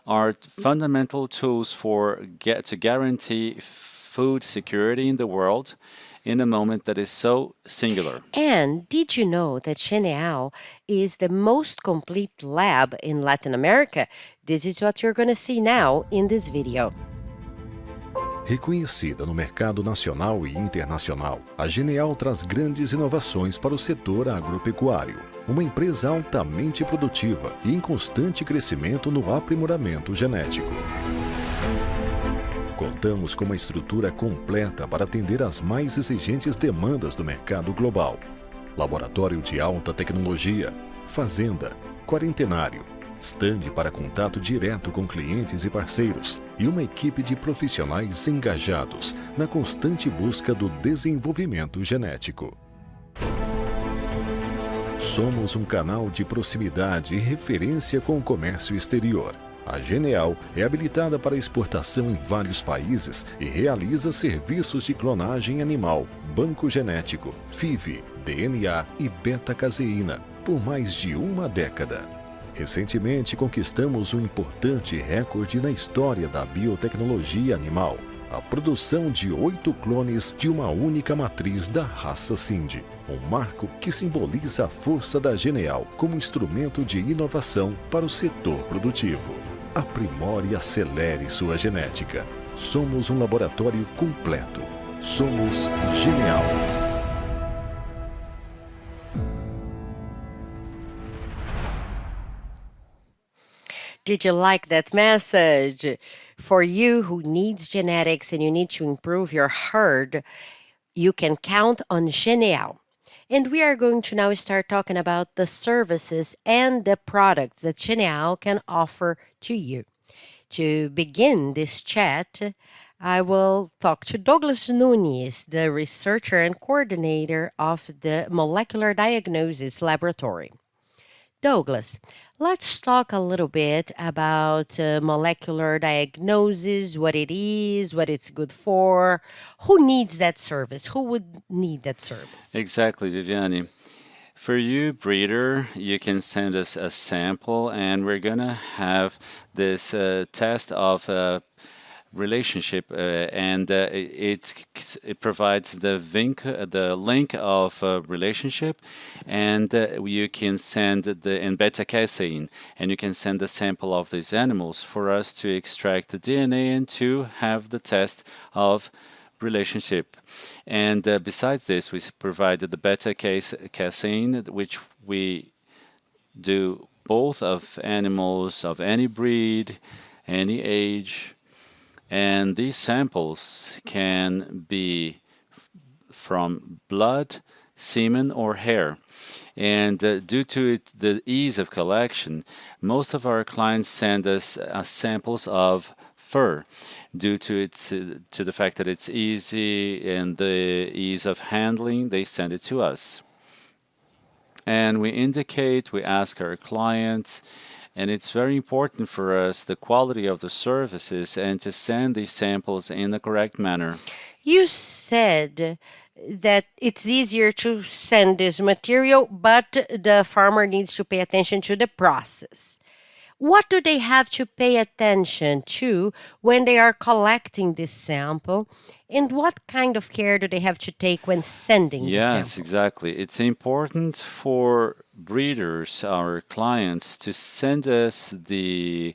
B: are fundamental tools to guarantee food security in the world in a moment that is so singular.
A: And did you know that Genial is the most complete lab in Latin America? This is what you're going to see now in this video.
D: Reconhecida no mercado nacional e internacional, a Genial traz grandes inovações para o setor agropecuário. Uma empresa altamente produtiva e em constante crescimento no aprimoramento genético. Contamos com uma estrutura completa para atender às mais exigentes demandas do mercado global. Laboratório de alta tecnologia, fazenda, quarentenário, estande para contato direto com clientes e parceiros e uma equipe de profissionais engajados na constante busca do desenvolvimento genético. Somos um canal de proximidade e referência com o comércio exterior. A Genial é habilitada para exportação em vários países e realiza serviços de clonagem animal, banco genético, FIV, DNA e beta-caseína por mais de uma década. Recentemente conquistamos um importante recorde na história da biotecnologia animal, a produção de 8 clones de uma única matriz da raça Sind, um marco que simboliza a força da Genial como instrumento de inovação para o setor produtivo. Aprimore e acelere sua genética. Somos um laboratório completo. Somos Genial.
A: Did you like that message? For you who needs genetics and you need to improve your herd, you can count on Genial. And we are going to now start talking about the services and the products that Genial can offer to you. To begin this chat, I will talk to Douglas Nunes, the researcher and coordinator of the Molecular Diagnosis Laboratory. Douglas, let's talk a little bit about molecular diagnosis, what it is, what it's good for. Who needs that service? Who would need that service?
B: Exactly, Viviane. For you, breeder, you can send us a sample, and we're gonna have this test of relationship, and it provides the link of relationship, and you can send the in beta casein, and you can send a sample of these animals for us to extract the DNA and to have the test of relationship. And besides this, we provided the casein, which we do both of animals of any breed, any age, and these samples can be from blood, semen, or hair. And due to the ease of collection, most of our clients send us samples of fur due to to the fact that it's easy and the ease of handling. They send it to us, and we ask our clients, and it's very important for us the quality of the services and to send these samples in the correct manner.
A: You said that it's easier to send this material, but the farmer needs to pay attention to the process. What do they have to pay attention to when they are collecting this sample? And what kind of care do they have to take when sending the
B: Yes,
A: sample?
B: exactly. It's important for breeders, our clients, to send us to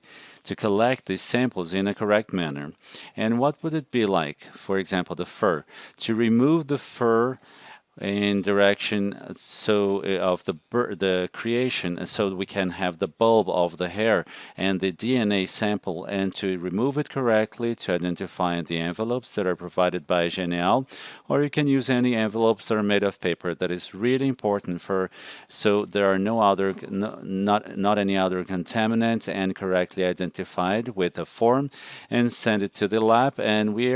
B: collect these samples in a correct manner. And what would it be like? For example, the fur. To remove the fur in direction of the creation, so we can have the bulb of the hair and the DNA sample, and to remove it correctly to identify the envelopes that are provided by Genial, or you can use any envelopes that are made of paper. That is really important for so there are no other not any other contaminants, and correctly identified with a form, and send it to the lab, and we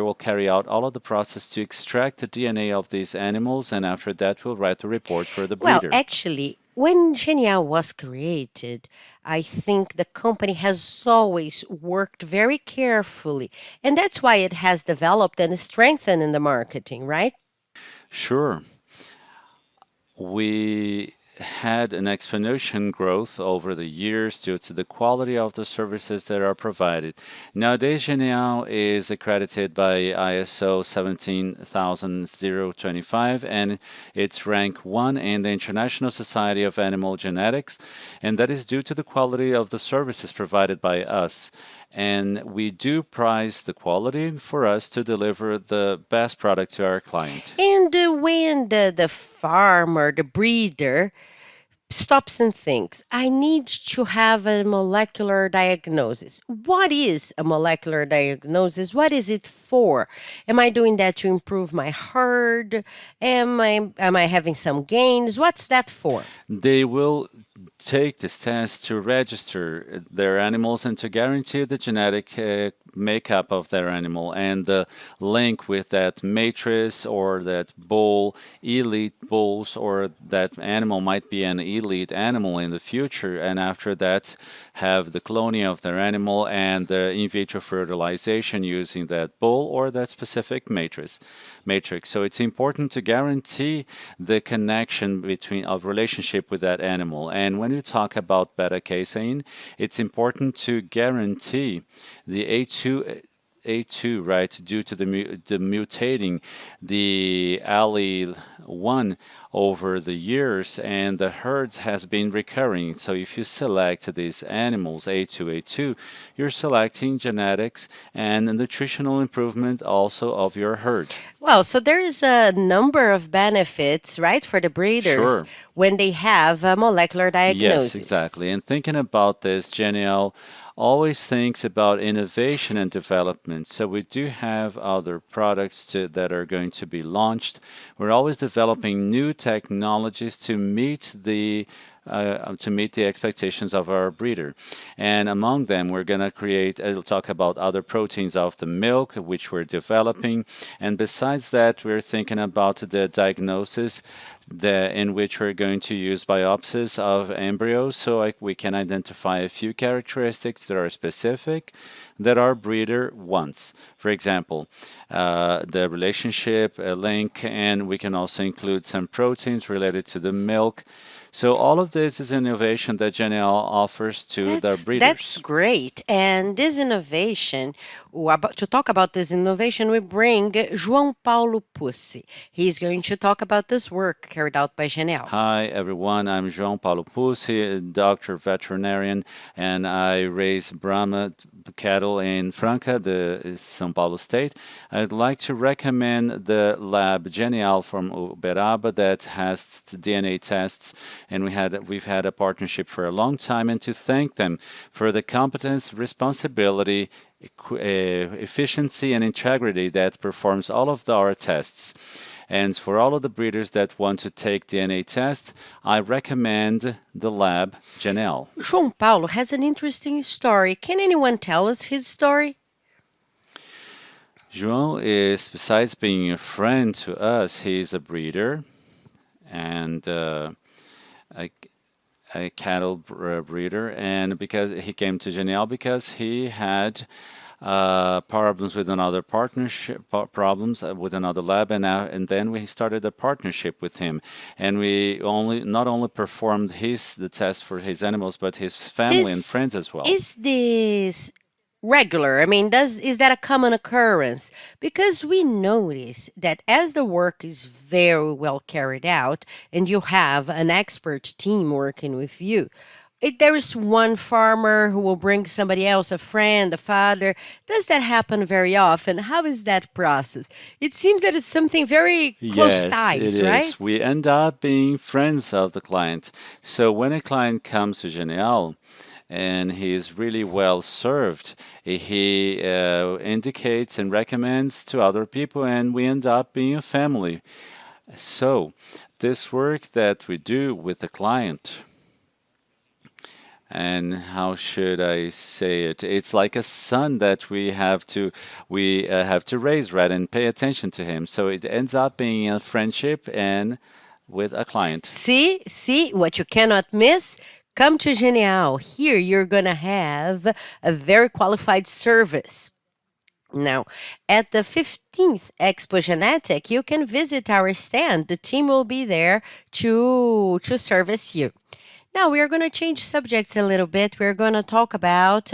B: will carry out all of the process to extract the DNA of these animals, and after that, we'll write the report for the
A: Well,
B: breeder.
A: actually, when Genial was created, I think the company has always worked very carefully, and that's why it has developed and strengthened in the marketing, right?
B: Sure. We had an exponential growth over the years due to the quality of the services that are provided. Nowadays, Genial is accredited by ISO 17025, and it's rank 1 in the International Society of Animal Genetics, and that is due to the quality of the services provided by us. And we do prize the quality for us to deliver the best product to our client.
A: And when the farmer, the breeder, stops and thinks, I need to have a molecular diagnosis. What is a molecular diagnosis? What is it for? Am I doing that to improve my herd? Am I having some gains? What's that for?
B: They will take this test to register their animals and to guarantee the genetic makeup of their animal and the link with that matrix or that bull, elite bulls, or that animal might be an elite animal in the future. And after that, have the cloning of their animal and the in vitro fertilization using that bull or that specific matrix. So it's important to guarantee the connection between of relationship with that animal. And when you talk about beta casein, it's important to guarantee the A2, right, due to the mutating the allele 1 over the years, and the herds has been recurring. So if you select these animals A2, you're selecting genetics and a nutritional improvement also of your herd.
A: Well, so there is a number of benefits, right, for the breeders
B: Sure.
A: when they have a molecular
B: Yes,
A: diagnosis.
B: exactly. And thinking about this, Geniel always thinks about innovation and development. So we do have other products that are going to be launched. We're always developing new technologies to meet the expectations of our breeder. And among them, we're going to I'll talk about other proteins of the milk, which we're developing. And besides that, we're thinking about the diagnosis in which we're going to use biopsies of embryos so we can identify a few characteristics that are specific that our breeder wants. For example, the relationship, a link, and we can also include some proteins related to the milk. So all of this is innovation that Genial offers to the
A: That's
B: breeders.
A: great. And this innovation, to talk about this innovation, we bring João Paulo Pussi. He's going to talk about this work carried out by Genial.
B: Hi everyone, I'm João Paulo Pussi, a doctor veterinarian, and I raise Brahma cattle in Franca, the São Paulo state. I'd like to recommend the lab Genial from Uberaba that has DNA tests, and we've had a partnership for a long time, and to thank them for the competence, responsibility, efficiency, and integrity that performs all of our tests. And for all of the breeders that want to take DNA tests, I recommend the lab Janelle.
A: João Paulo has an interesting story. Can anyone tell us his story?
B: João is, besides being a friend to us, he's a breeder and a, a cattle breeder. And because he came to Janelle because he had problems with another partnership, problems with another lab, and then we started a partnership with him, and we only not only performed the test for his animals, but his family and
A: This
B: friends as well.
A: is this regular? I mean, does is that a common occurrence? Because we notice that as the work is very well carried out and you have an expert team working with you, there is one farmer who will bring somebody else, a friend, a father. Does that happen very often? How is that process? It seems that it's something very close
B: Yes, it
A: ties,
B: is.
A: right?
B: We end up being friends of the client. So when a client comes to Genial and he is really well served, he indicates and recommends to other people, and we end up being a family. So this work that we do with the client, and how should I say it? It's like a son that we have to raise, right, and pay attention to him. So it ends up being a friendship and with a client.
A: See what you cannot miss? Come to Genial. Here you're going to have a very qualified service. Now, at the 15th Expogenetic, you can visit our stand. The team will be there to service you. Now, we are going to change subjects a little bit. We're going to talk about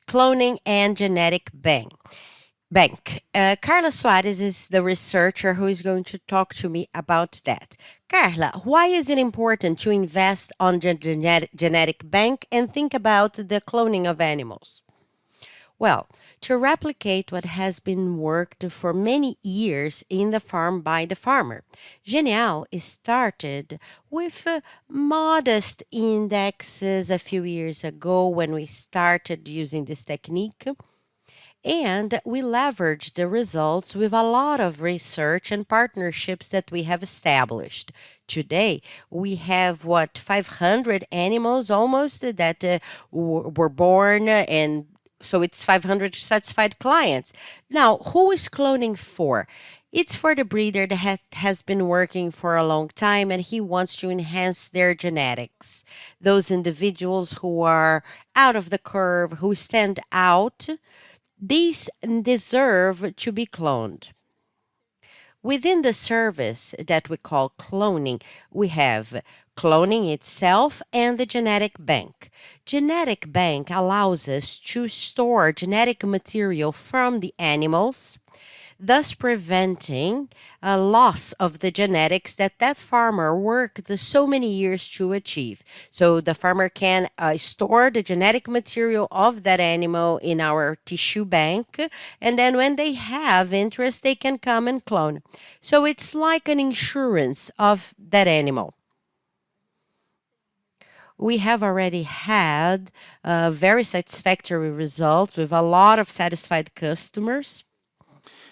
A: cloning and genetic bank. Carla Soares is the researcher who is going to talk to me about that. Carla, why is it important to invest on the genetic bank and think about the cloning of animals? Well, to replicate what has been worked for many years in the farm by the farmer. Genial started with modest indexes a few years ago when we started using this technique. And we leveraged the results with a lot of research and partnerships that we have established. Today, we have 500 animals almost that were born, and so it's 500 satisfied clients. Now, who is cloning for? It's for the breeder that has been working for a long time and he wants to enhance their genetics. Those individuals who are out of the curve, who stand out, these deserve to be cloned. Within the service that we call cloning, we have cloning itself and the genetic bank. Genetic bank allows us to store genetic material from the animals, thus preventing a loss of the genetics that farmer worked so many years to achieve. So the farmer can store the genetic material of that animal in our tissue bank, and then when they have interest, they can come and clone. So it's like an insurance of that animal. We have already had very satisfactory results with a lot of satisfied customers.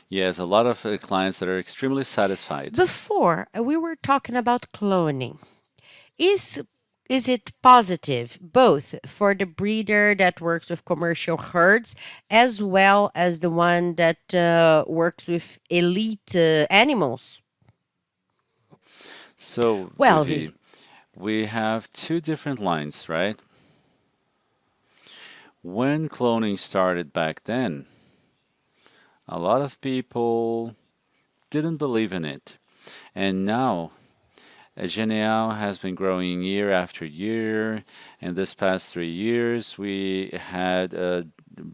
B: Yes, a lot of clients that are extremely satisfied.
A: Before, we were talking about cloning. Is is it positive both for the breeder that works with commercial herds as well as the one that works with elite animals?
B: So,
A: Well,
B: Vivi, we have two different lines, right? When cloning started back then, a lot of people didn't believe in it. And now, Genial has been growing year after year. In this past 3 years, we had a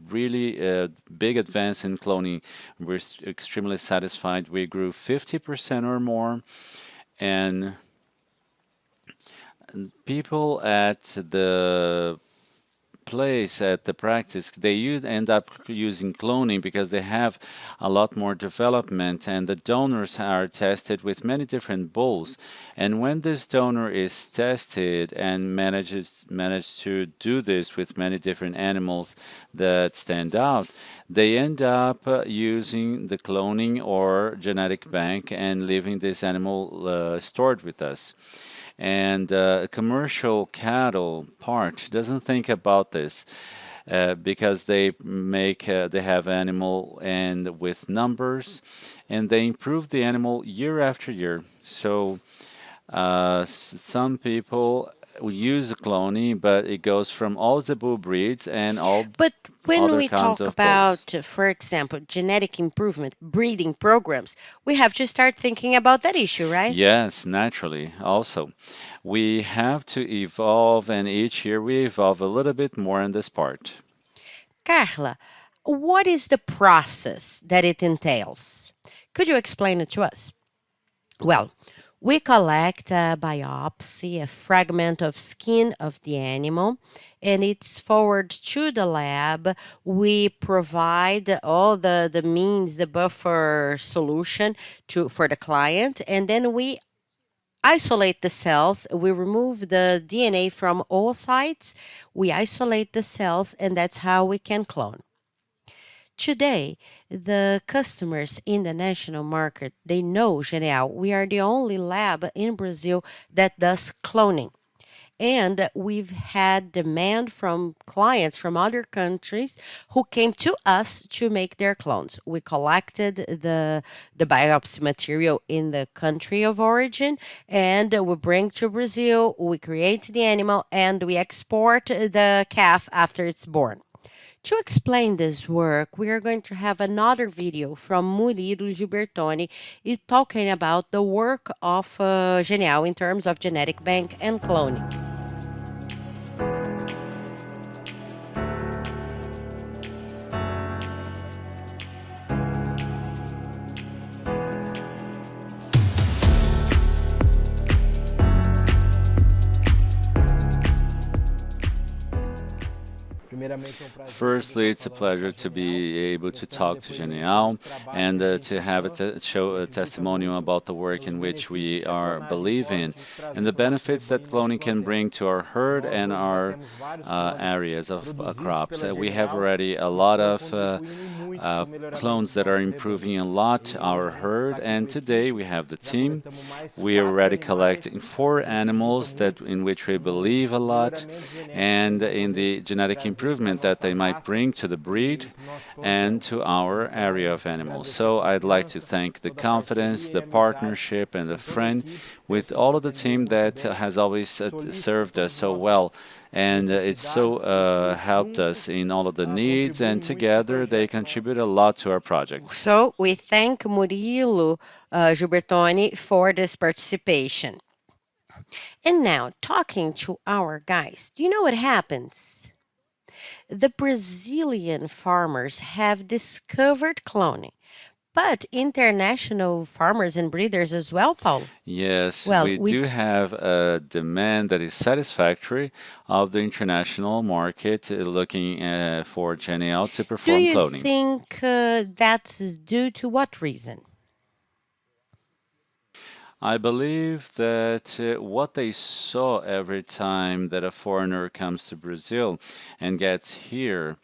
B: really big advance in cloning. We're extremely satisfied. We grew 50% or more, and people at the place at the practice, they end up using cloning because they have a lot more development, and the donors are tested with many different bulls. And when this donor is tested and manage to do this with many different animals that stand out, they end up using the cloning or genetic bank and leaving this animal stored with us. And commercial cattle part doesn't think about this because they have animal and with numbers, and they improve the animal year after year. So some people use cloning, but it goes from all the bull breeds and all
A: But when
B: other
A: we
B: kinds
A: talk
B: of bulls.
A: about, for example, genetic improvement, breeding programs, we have to start thinking about that issue, right?
B: Yes, naturally. Also, we have to evolve, and each year we evolve a little bit more in this part.
A: Carla, what is the process that it entails? Could you explain it to us? Well, we collect a biopsy, a fragment of skin of the animal, and it's forwarded to the lab. We provide all the means, the buffer solution for the client, and then we isolate the cells. We remove the DNA from all sites. We isolate the cells, and that's how we can clone. Today, the customers in the national market, they know Genial. We are the only lab in Brazil that does cloning. And we've had demand from clients from other countries who came to us to make their clones. We collected the biopsy material in the country of origin, and we bring to Brazil, we create the animal, and we export the calf after it's born. To explain this work, we are going to have another video from Murilo Gilbertoni talking about the work of Genial in terms of genetic bank and cloning.
B: Firstly, it's a pleasure to be able to talk to Genial and to have show a testimonial about the work in which we are believing and the benefits that cloning can bring to our herd and our areas of crops. We have already a lot of clones that are improving a lot our herd, and today we have the team. We are already collecting 4 animals that in which we believe a lot, and in the genetic improvement that they might bring to the breed and to our area of animals. So I'd like to thank the confidence, the partnership, and the friend with all of the team that has always served us so well. And it's so helped us in all of the needs, and together they contribute a lot to our project.
A: So we thank Murilo Gilbertoni for this participation. And now, talking to our guys, do you know what happens? The Brazilian farmers have discovered cloning, but international farmers and breeders as well, Paulo.
B: Yes,
A: Well,
B: we do have a demand that is satisfactory of the international market looking for Genial to
A: do
B: perform
A: you
B: cloning.
A: think that's due to what reason?
B: I believe that what they saw every time that a foreigner comes to Brazil and gets here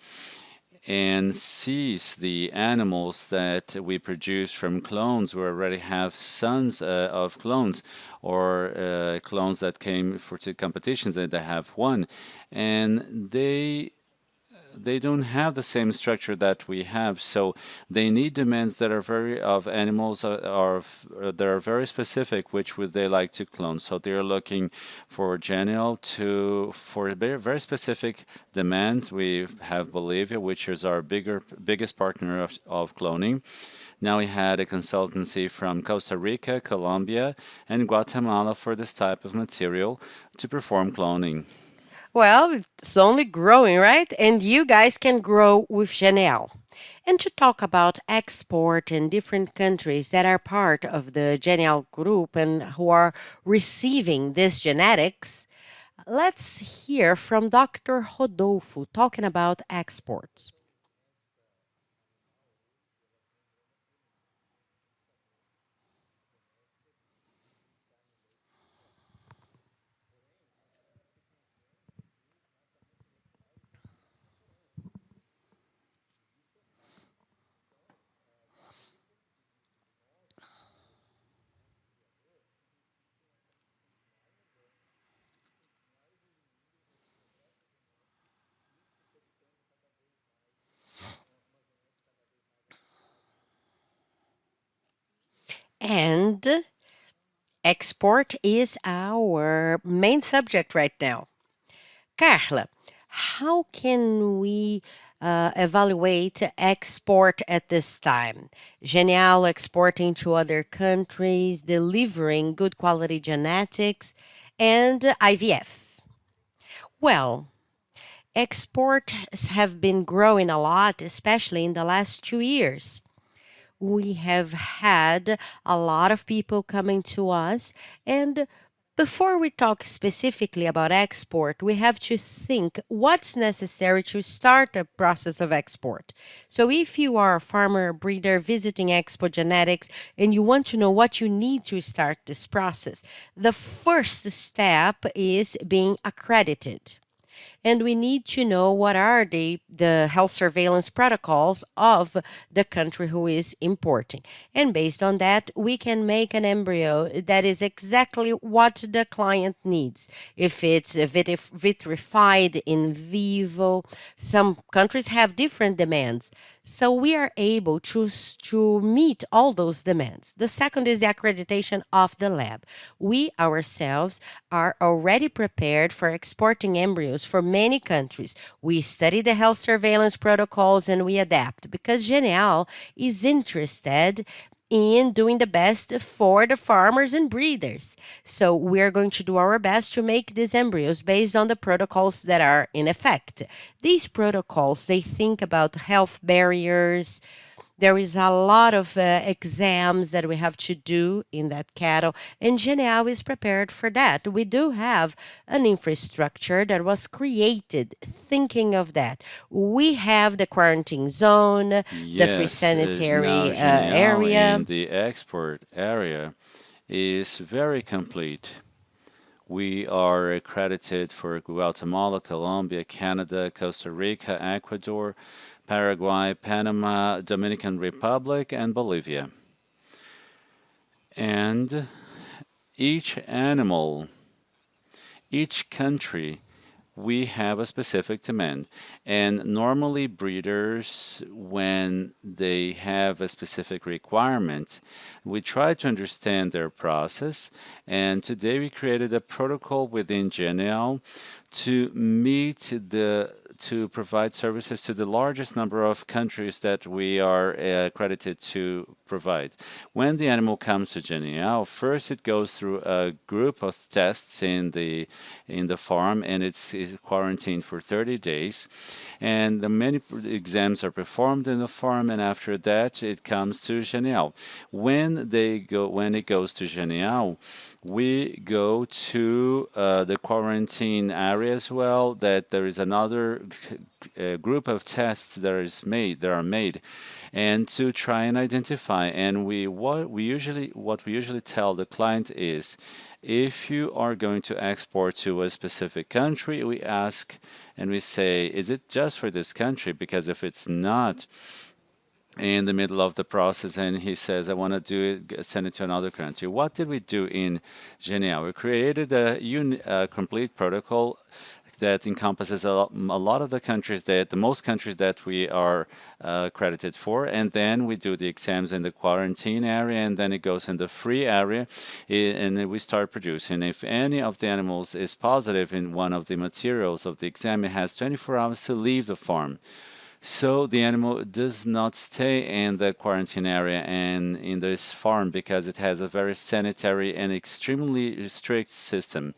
B: and sees the animals that we produce from clones. We already have sons of clones or clones that came for two competitions and they have won. And they they don't have the same structure that we have, so they need demands that are very of animals that are very specific, which would they like to clone. So they're looking for Genial to for very, very specific demands. We have Bolivia, which is our biggest partner of cloning. Now we had a consultancy from Costa Rica, Colombia, and Guatemala for this type of material to perform cloning.
A: Well, it's only growing, right? And you guys can grow with Genial. And to talk about export in different countries that are part of the Genial group and who are receiving this genetics, let's hear from Dr. Rodolfo talking about exports. And export is our main subject right now. Carla, how can we evaluate export at this time? Genial exporting to other countries, delivering good quality genetics, and IVF. Well, exports have been growing a lot, especially in the last 2 years. We have had a lot of people coming to us. And before we talk specifically about export, we have to think what's necessary to start the process of export. So, if you are a farmer or breeder visiting Expogenetics and you want to know what you need to start this process, the first step is being accredited, and we need to know what are the health surveillance protocols of the country who is importing. And based on that, we can make an embryo that is exactly what the client needs. If it's vitrified in vivo, some countries have different demands. So we are able to meet all those demands. The second is the accreditation of the lab. We ourselves are already prepared for exporting embryos for many countries. We study the health surveillance protocols and we adapt because Genial is interested in doing the best for the farmers and breeders. So we are going to do our best to make these embryos based on the protocols that are in effect. These protocols, they think about health barriers. There is a lot of exams that we have to do in that cattle, and Genial is prepared for that. We do have an infrastructure that was created thinking of that. We have the quarantine zone, the free
B: Yes, is now
A: sanitary
B: Genial in
A: area.
B: the export area is very complete. We are accredited for Guatemala, Colombia, Canada, Costa Rica, Ecuador, Paraguay, Panama, Dominican Republic, and Bolivia. And each animal, each country, we have a specific demand. And normally, breeders, when they have a specific requirement, we try to understand their process. And today, we created a protocol within GNL to meet the to provide services to the largest number of countries that we are accredited to provide. When the animal comes to GNL, first it goes through a group of tests in the farm, and is quarantined for 30 days. And the many exams are performed in the farm, and after that, it comes to Genial. When it goes to Genial, we go to the quarantine area as well. That there is another group of tests that are made, and to try and identify. And what we usually tell the client is, if you are going to export to a specific country, we ask and we say, is it just for this country? Because if it's not in the middle of the process and he says, I want to do it, send it to another country. What did we do in Genial? We created a complete protocol that encompasses a lot of the countries that the most countries that we are accredited for, and then we do the exams in the quarantine area, and then it goes in the free area, and then we start producing. If any of the animals is positive in one of the materials of the exam, it has 24 hours to leave the farm. So the animal does not stay in the quarantine area and in this farm because it has a very sanitary and extremely strict system.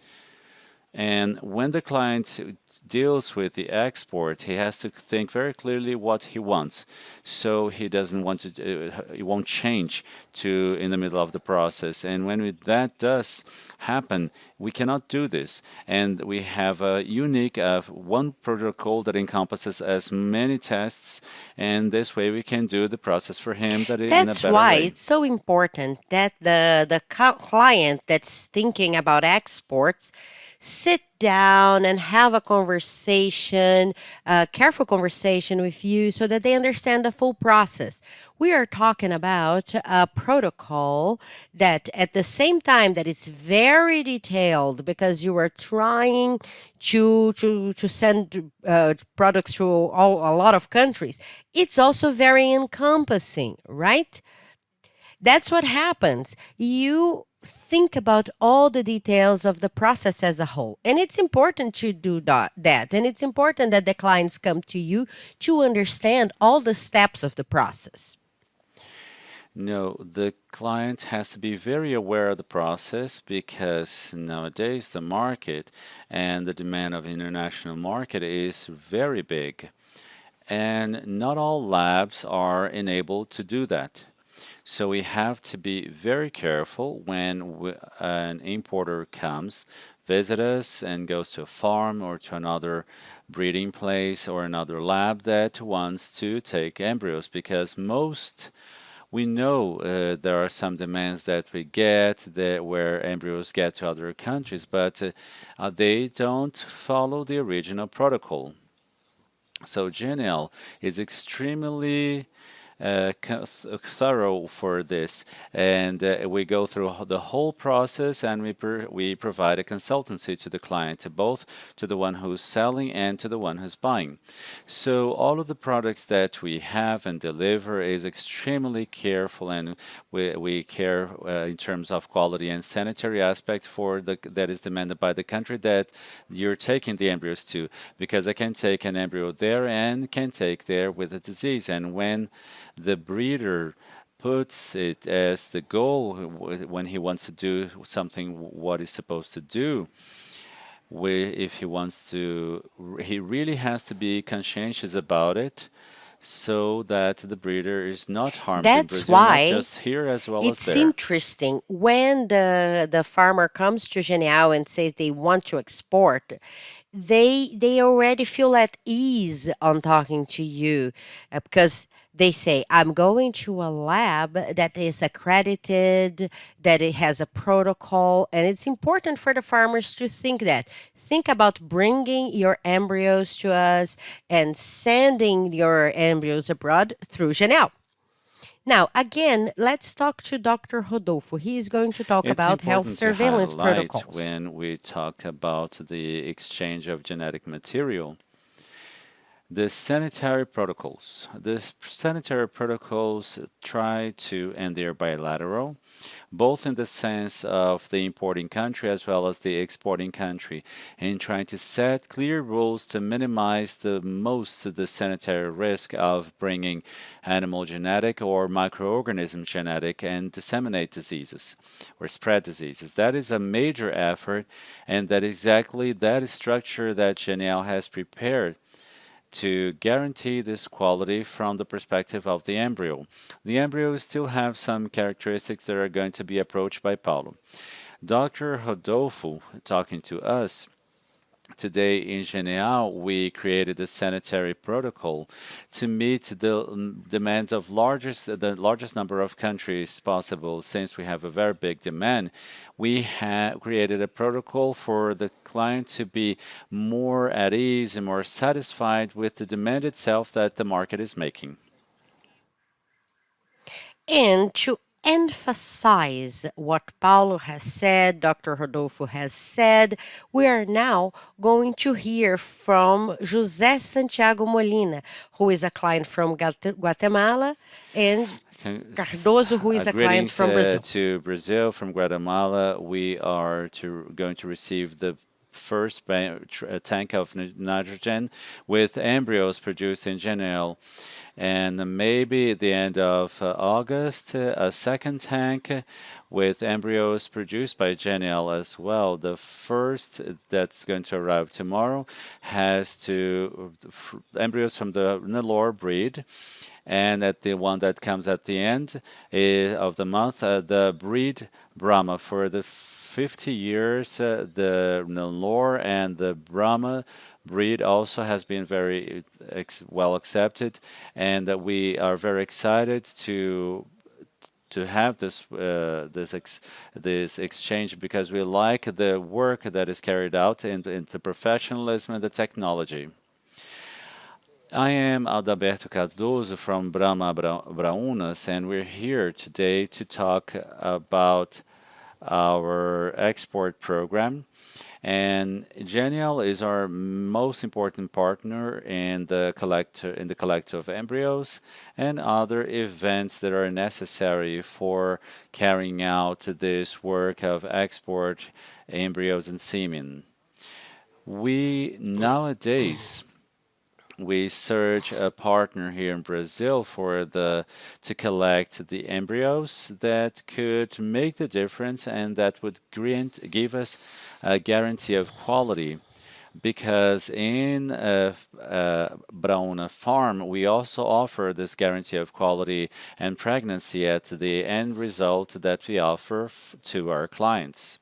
B: And when the client deals with the export, he has to think very clearly what he wants. So he doesn't want to, he won't change to in the middle of the process. And when that does happen, we cannot do this. And we have a unique one protocol that encompasses as many tests, and this way we can do the process for him that in a
A: That's
B: better
A: why
B: way.
A: it's so important that the client that's thinking about exports sit down and have a conversation, a careful conversation with you so that they understand the full process. We are talking about a protocol that at the same time that it's very detailed because you are trying to send products to a lot of countries, it's also very encompassing, right? That's what happens. You think about all the details of the process as a whole. And it's important to do that. And it's important that the clients come to you to understand all the steps of the process.
B: No, the client has to be very aware of the process because nowadays the market and the demand of international market is very big, and not all labs are enabled to do that. So we have to be very careful when an importer comes, visit us, and goes to a farm or to another breeding place or another lab that wants to take embryos, because most we know there are some demands that we get that where embryos get to other countries, but they don't follow the original protocol. So GNL is extremely thorough for this, and we go through the whole process, and we provide a consultancy to the client, to both to the one who's selling and to the one who's buying. So all of the products that we have and deliver is extremely careful, and we care in terms of quality and sanitary aspect for the that is demanded by the country that you're taking the embryos to, because I can take an embryo there and can take there with a disease, and when the breeder puts it as the goal when he wants to do something what he's supposed to do. If he wants to, he really has to be conscientious about it so that the breeder is not harmed in
A: That's
B: Brazil, not
A: why
B: just here as well as
A: it's
B: there.
A: interesting when the farmer comes to Genial and says they want to export, they already feel at ease on talking to you because they say I'm going to a lab that is accredited, that it has a protocol, and it's important for the farmers to think about bringing your embryos to us and sending your embryos abroad through Janelle. Now, again, let's talk to Dr. Rodolfo. He is going to talk
B: It's
A: about health
B: important to
A: surveillance
B: highlight
A: protocols.
B: when we talk about the exchange of genetic material. The sanitary protocols. The sanitary protocols try to, and they're bilateral, both in the sense of the importing country as well as the exporting country, in trying to set clear rules to minimize the most the sanitary risk of bringing animal genetic or microorganism genetic and disseminate diseases or spread diseases. That is a major effort, and that exactly that structure that Genial has prepared to guarantee this quality from the perspective of the embryo. The embryo still have some characteristics that are going to be approached by Paulo. Dr. Rodolfo, talking to us, today in Genial, we created a sanitary protocol to meet the demands of the largest number of countries possible. Since we have a very big demand, we have created a protocol for the client to be more at ease and more satisfied with the demand itself that the market is making.
A: And to emphasize what Paulo has said, Dr. Rodolfo has said, we are now going to hear from José Santiago Molina, who is a client from Guatemala, and Cardoso, who is a client
B: Greetings
A: from Brazil.
B: to Brazil from Guatemala. We are going to receive the first tank of nitrogen with embryos produced in Genel. And maybe at the end of August, a second tank with embryos produced by Genial as well. The first that's going to arrive tomorrow has embryos from the Nelore breed, and at the one that comes at the end of the month, the breed Brahma. For the 50 years, the Nelore and the Brahma breed also has been very well accepted, and we are very excited to have this exchange because we like the work that is carried out in the professionalism and the technology. I am Adalberto Cardoso from Brahma Braunas, and we're here today to talk about our export program. And Genial is our most important partner in the collector of embryos and other events that are necessary for carrying out this work of export embryos and semen. We nowadays we search a partner here in Brazil to collect the embryos that could make the difference and that would give us a guarantee of quality. Because in Brauna Farm, we also offer this guarantee of quality and pregnancy at the end result that we offer to our clients.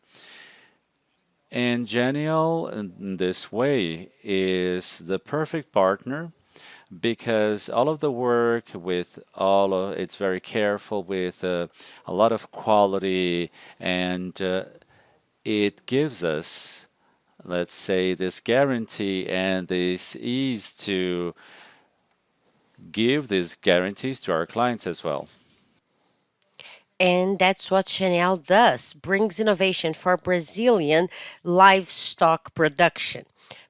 B: And Genial, in this way, is the perfect partner because all of the work with it's very careful with a lot of quality, and it gives us, let's say, this guarantee and this ease to give these guarantees to our clients as well.
A: And that's what Chanel does, brings innovation for Brazilian livestock production.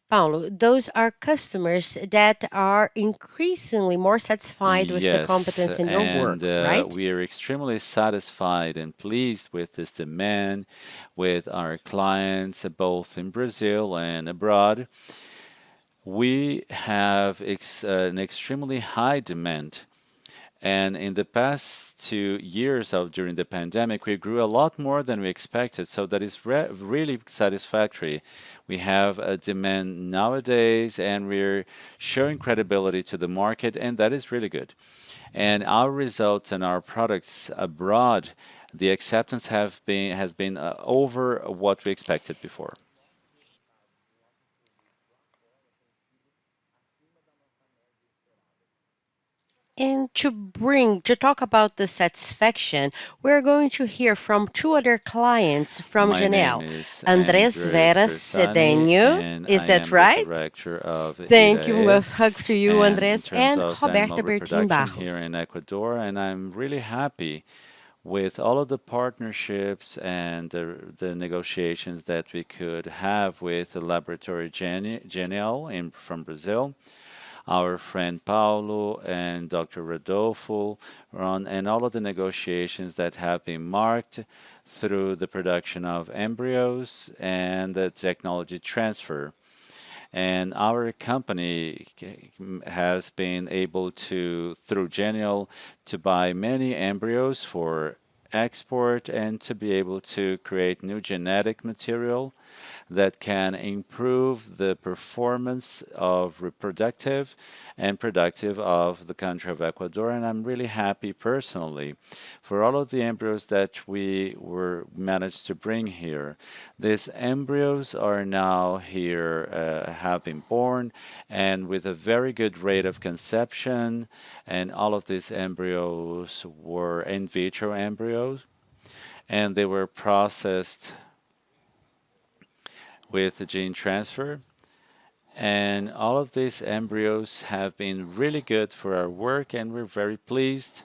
A: Paulo, those are customers that are increasingly more satisfied with the
B: Yes,
A: competence in your
B: and
A: work, right?
B: we are extremely satisfied and pleased with this demand with our clients, both in Brazil and abroad. We have an extremely high demand. And in the past 2 years of during the pandemic, we grew a lot more than we expected. So that is really satisfactory. We have a demand nowadays, and we're showing credibility to the market, and that is really good. And our results and our products abroad, the acceptance has been over what we expected before.
A: And to talk about the satisfaction, we're going to hear from two other clients from
B: My name
A: Janelle.
B: is
A: Andres
B: Andres
A: Vera
B: Bersani,
A: Cedeño,
B: and
A: is
B: I
A: that
B: am the
A: right?
B: director of
A: Thank you. A
B: IRAE,
A: hug to you,
B: and in
A: Andres,
B: terms
A: and
B: of animal
A: Roberta Bertin
B: reproduction here
A: Barros.
B: in Ecuador. And I'm really happy with all of the partnerships and the negotiations that we could have with the laboratory Genial from Brazil, our friend Paulo and Dr. Rodolfo, and all of the negotiations that have been marked through the production of embryos and the technology transfer. And our company has been able to, through Genial, to buy many embryos for export and to be able to create new genetic material that can improve the performance of reproductive and productive of the country of Ecuador. And I'm really happy personally for all of the embryos that we were managed to bring here. These embryos are now here, have been born, and with a very good rate of conception. And all of these embryos were in vitro embryos, and they were processed with the gene transfer. And all of these embryos have been really good for our work, and we're very pleased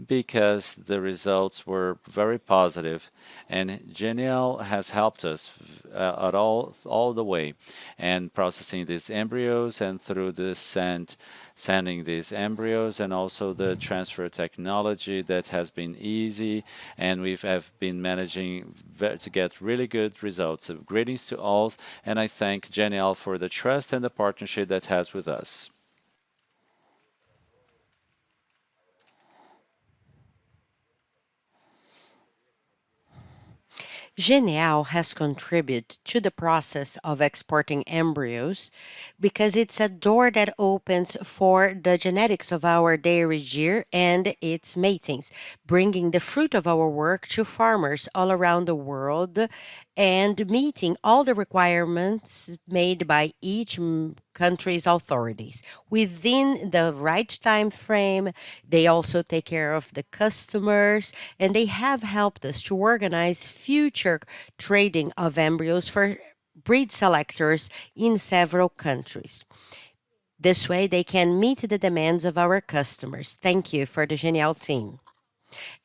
B: because the results were very positive, and Genial has helped us at all the way, and processing these embryos and through the sending these embryos, and also the transfer technology that has been easy, and we have been managing to get really good results. So greetings to all, and I thank Genial for the trust and the partnership that has with us.
A: Genial has contributed to the process of exporting embryos because it's a door that opens for the genetics of our dairy deer and its matings, bringing the fruit of our work to farmers all around the world and meeting all the requirements made by each country's authorities within the right time frame. They also take care of the customers, and they have helped us to organize future trading of embryos for breed selectors in several countries. This way, they can meet the demands of our customers. Thank you for the Genial team.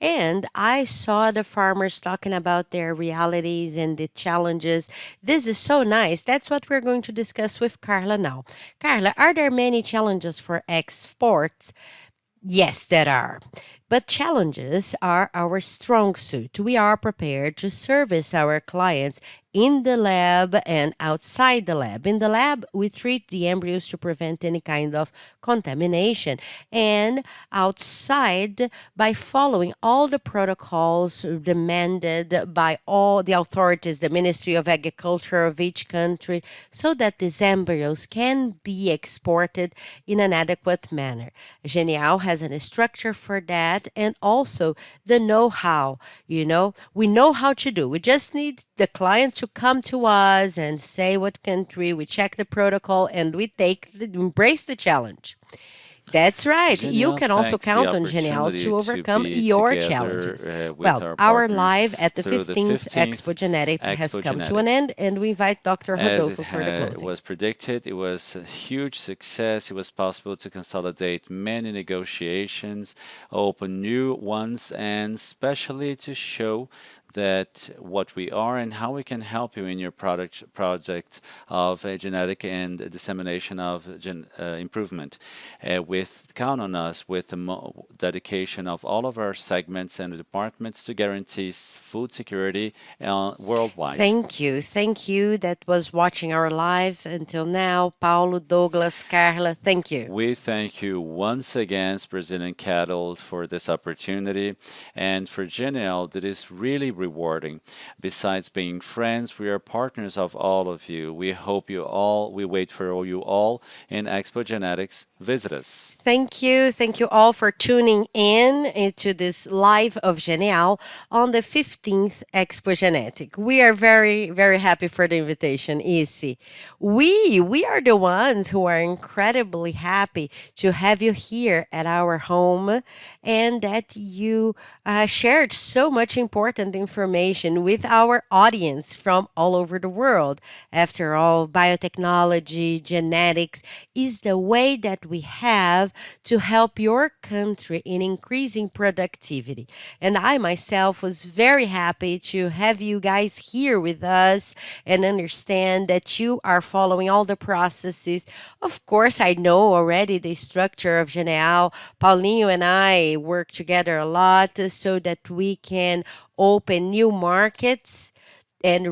A: And I saw the farmers talking about their realities and the challenges. This is so nice. That's what we're going to discuss with Carla now. Carla, are there many challenges for exports? Yes, there are. But challenges are our strong suit. We are prepared to service our clients in the lab and outside the lab. In the lab, we treat the embryos to prevent any kind of contamination. And outside, by following all the protocols demanded by all the authorities, the Ministry of Agriculture of each country, so that these embryos can be exported in an adequate manner. Genial has a structure for that and also the know how. We know how to do. We just need the client to come to us and say what country, we check the protocol, and we embrace the challenge. That's right. You
B: Genial
A: can also
B: thanks the
A: count on Genial
B: opportunity
A: to
B: to
A: overcome
B: be
A: your
B: together
A: challenges.
B: with
A: Well,
B: our
A: our
B: partners
A: live at the
B: through the
A: 15th
B: 15th
A: Expogenetic has come to an
B: Expogenetics.
A: end, and we invite Dr.
B: As it
A: Rodolfo for the closing.
B: was predicted, it was a huge success. It was possible to consolidate many negotiations, open new ones, and especially to show that what we are and how we can help you in your project of genetic and dissemination of improvement. With count on us with the dedication of all of our segments and departments to guarantee food security worldwide.
A: Thank you. Thank you that was watching our live until now. Paulo, Douglas, Carla, thank you.
B: We thank you once again, Brazilian Cattle, for this opportunity and for Genial. That is really rewarding. Besides being friends, we are partners of all of you. We hope you all, we wait for you all in Expo Genetics. Visit us.
A: Thank you. Thank you all for tuning in into this live of Genial on the 15th Expo Genetic. We are very, very happy for the invitation, Isi. We are the ones who are incredibly happy to have you here at our home and that you shared so much important information with our audience from all over the world. After all, biotechnology, genetics is the way that we have to help your country in increasing productivity. And I myself was very happy to have you guys here with us and understand that you are following all the processes. Of course, I know already the structure of Genial. Paulinho and I work together a lot so that we can open new markets and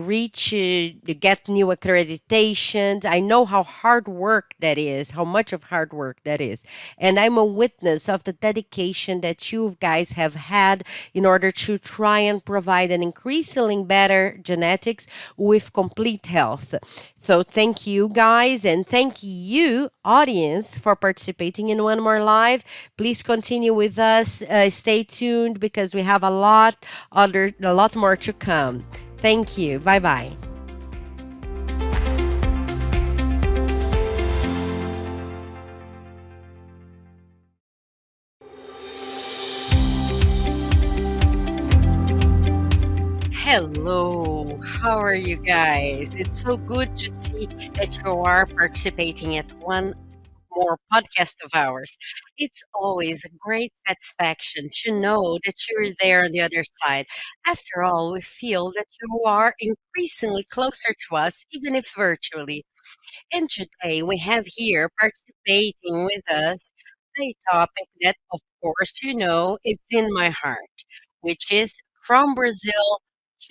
A: get new accreditations. I know how hard work that is, how much of hard work that is. And I'm a witness of the dedication that you guys have had in order to try and provide an increasingly better genetics with complete health. So thank you guys and thank you audience for participating in one more live. Please continue with us. Stay tuned because we have a lot more to come. Thank you. Bye bye. Hello, how are you guys? It's so good to see that you are participating at one more podcast of ours. It's always a great satisfaction to know that you're there on the other side. After all, we feel that you are increasingly closer to us, even if virtually. And today we have here participating with us a topic that, of course, it's in my heart, which is from Brazil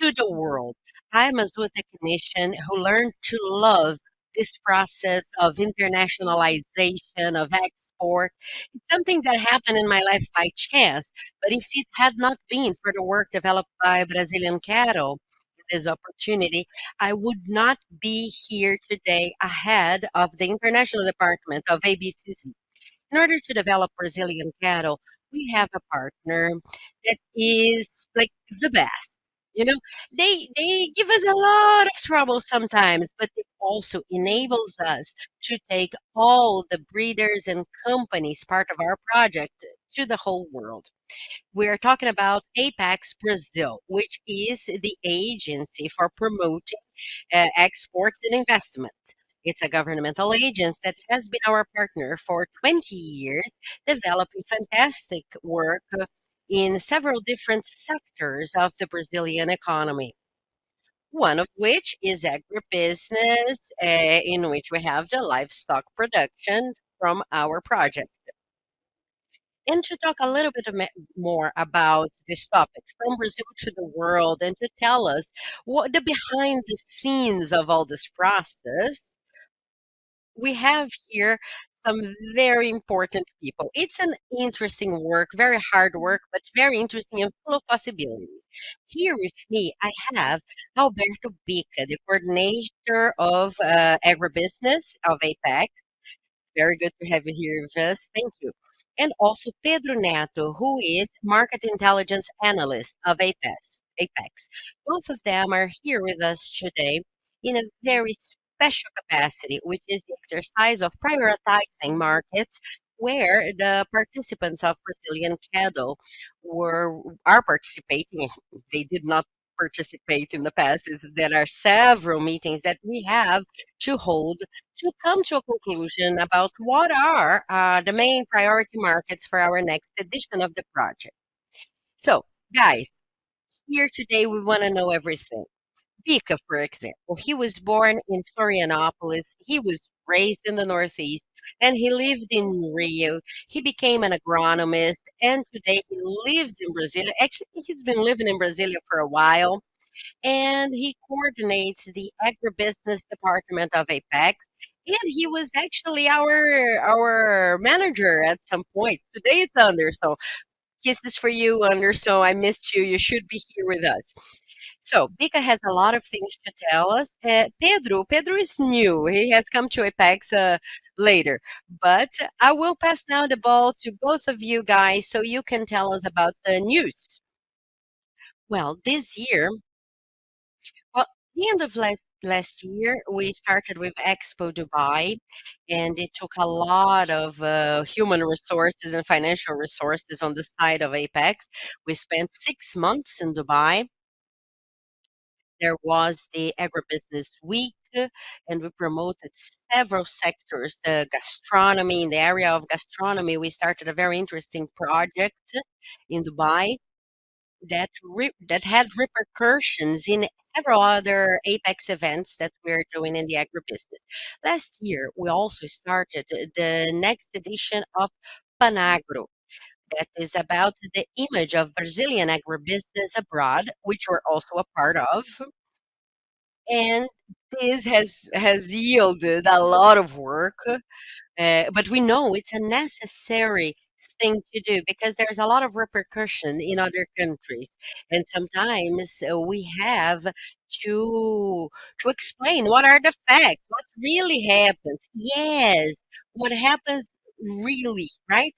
A: to the world. I'm a zoo technician who learned to love this process of internationalization, of export. It's something that happened in my life by chance, but if it had not been for the work developed by Brazilian cattle, this opportunity, I would not be here today ahead of the international department of ABCC. In order to develop Brazilian cattle, we have a partner that is like the best. You know, they give us a lot of trouble sometimes, but it also enables us to take all the breeders and companies part of our project to the whole world. We're talking about Apex Brazil, which is the agency for promoting export and investment. It's a governmental agency that has been our partner for 20 years, developing fantastic work in several different sectors of the Brazilian economy. One of which is agribusiness, in which we have the livestock production from our project. And to talk a little bit more about this topic from Brazil to the world and to tell us what the behind the scenes of all this process, we have here some very important people. It's an interesting work, very hard work, but very interesting and full of possibilities. Here with me, I have Alberto Bica, the coordinator of agribusiness of APEC. Very good to have you here with us. Thank you. And also Pedro Neto, who is Market Intelligence Analyst of Apex. Both of them are here with us today in a very special capacity, which is the exercise of prioritizing markets where the participants of Brazilian cattle are participating. They did not participate in the past. There are several meetings that we have to hold to come to a conclusion about what are the main priority markets for our next edition of the project. So, guys, here today we want to know everything. Vika, for example, he was born in Florianopolis, he was raised in the Northeast, and he lived in Rio. He became an agronomist, and today he lives in Brazil. Actually, he's been living in Brasilia for a while and he coordinates the agribusiness department of Apex. And he was actually our manager at some point. Today it's Under, so kisses for you, Under. So I missed you. You should be here with us. So Bika has a lot of things to tell us. Pedro is new. He has come to Apex later, but I will pass now the ball to both of you guys so you can tell us about the news. Well, this year Well, the end of last year, we started with Expo Dubai, and it took a lot of human resources and financial resources on the side of Apex. We spent 6 months in Dubai. There was the Agribusiness Week, and we promoted several sectors. Gastronomy, in the area of gastronomy, we started a very interesting project in Dubai that had repercussions in several other Apex events that we're doing in the agribusiness. Last year, we also started the next edition of Panagro, that is about the image of Brazilian agribusiness abroad, which we're also a part of. And this has yielded a lot of work, but we know it's a necessary thing to do because there's a lot of repercussion in other countries, and sometimes we have to explain what are the facts, what really happens. Yes, what happens really, right?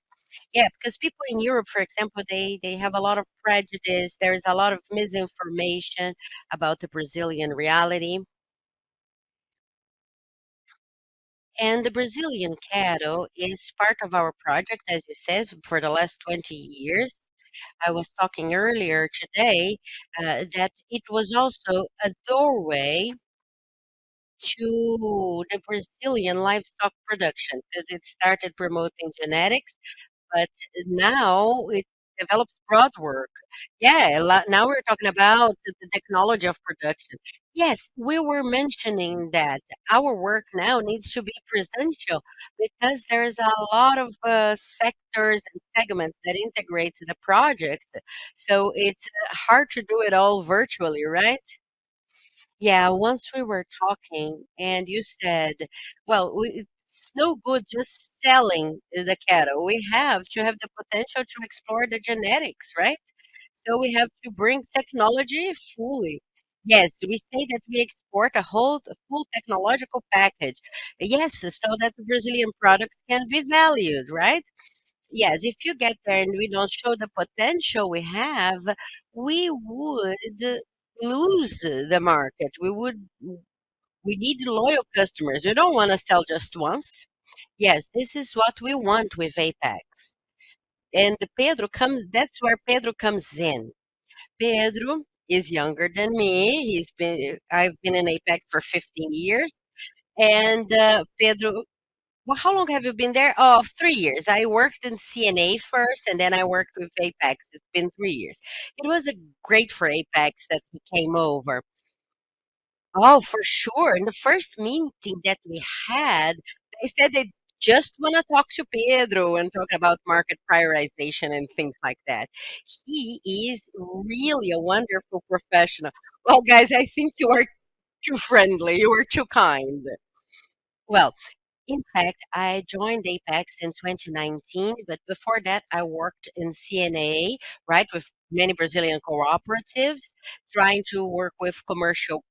A: Yeah, because people in Europe, for example, they have a lot of prejudice. There's a lot of misinformation about the Brazilian reality. And the Brazilian cattle is part of our project, as you said, for the last 20 years. I was talking earlier today that it was also a doorway to the Brazilian livestock production because it started promoting genetics, but now it develops broad work. Yeah, now we're talking about the technology of production. Yes, we were mentioning that our work now needs to be presential because there's a lot of sectors and segments that integrate the project. So it's hard to do it all virtually, right? Yeah, once we were talking, and you said, well, it's no good just selling the cattle. We have to have the potential to explore the genetics, right? So we have to bring technology fully. Yes, we say that we export a full technological package. Yes, so that the Brazilian product can be valued, right? Yes, if you get there and we don't show the potential we have, we would lose the market. We need loyal customers. We don't want to sell just once. Yes, this is what we want with Apex. And that's where Pedro comes in. Pedro is younger than me. I've been in Apex for 15 years. And Pedro, well, how long have you been there? Oh, 3 years. I worked in CNA first, and then I worked with Apex. It's been 3 years. It was a great for Apex that we came over. Oh, for sure. In the first meeting that we had, they said they just want to talk to Pedro and talk about market prioritization and things like that. He is really a wonderful professional. Well, guys, I think you are too friendly. You are too kind. Well, in fact, I joined Apex in 2019, but before that, I worked in CNA, right, with many Brazilian cooperatives, trying to work with commercial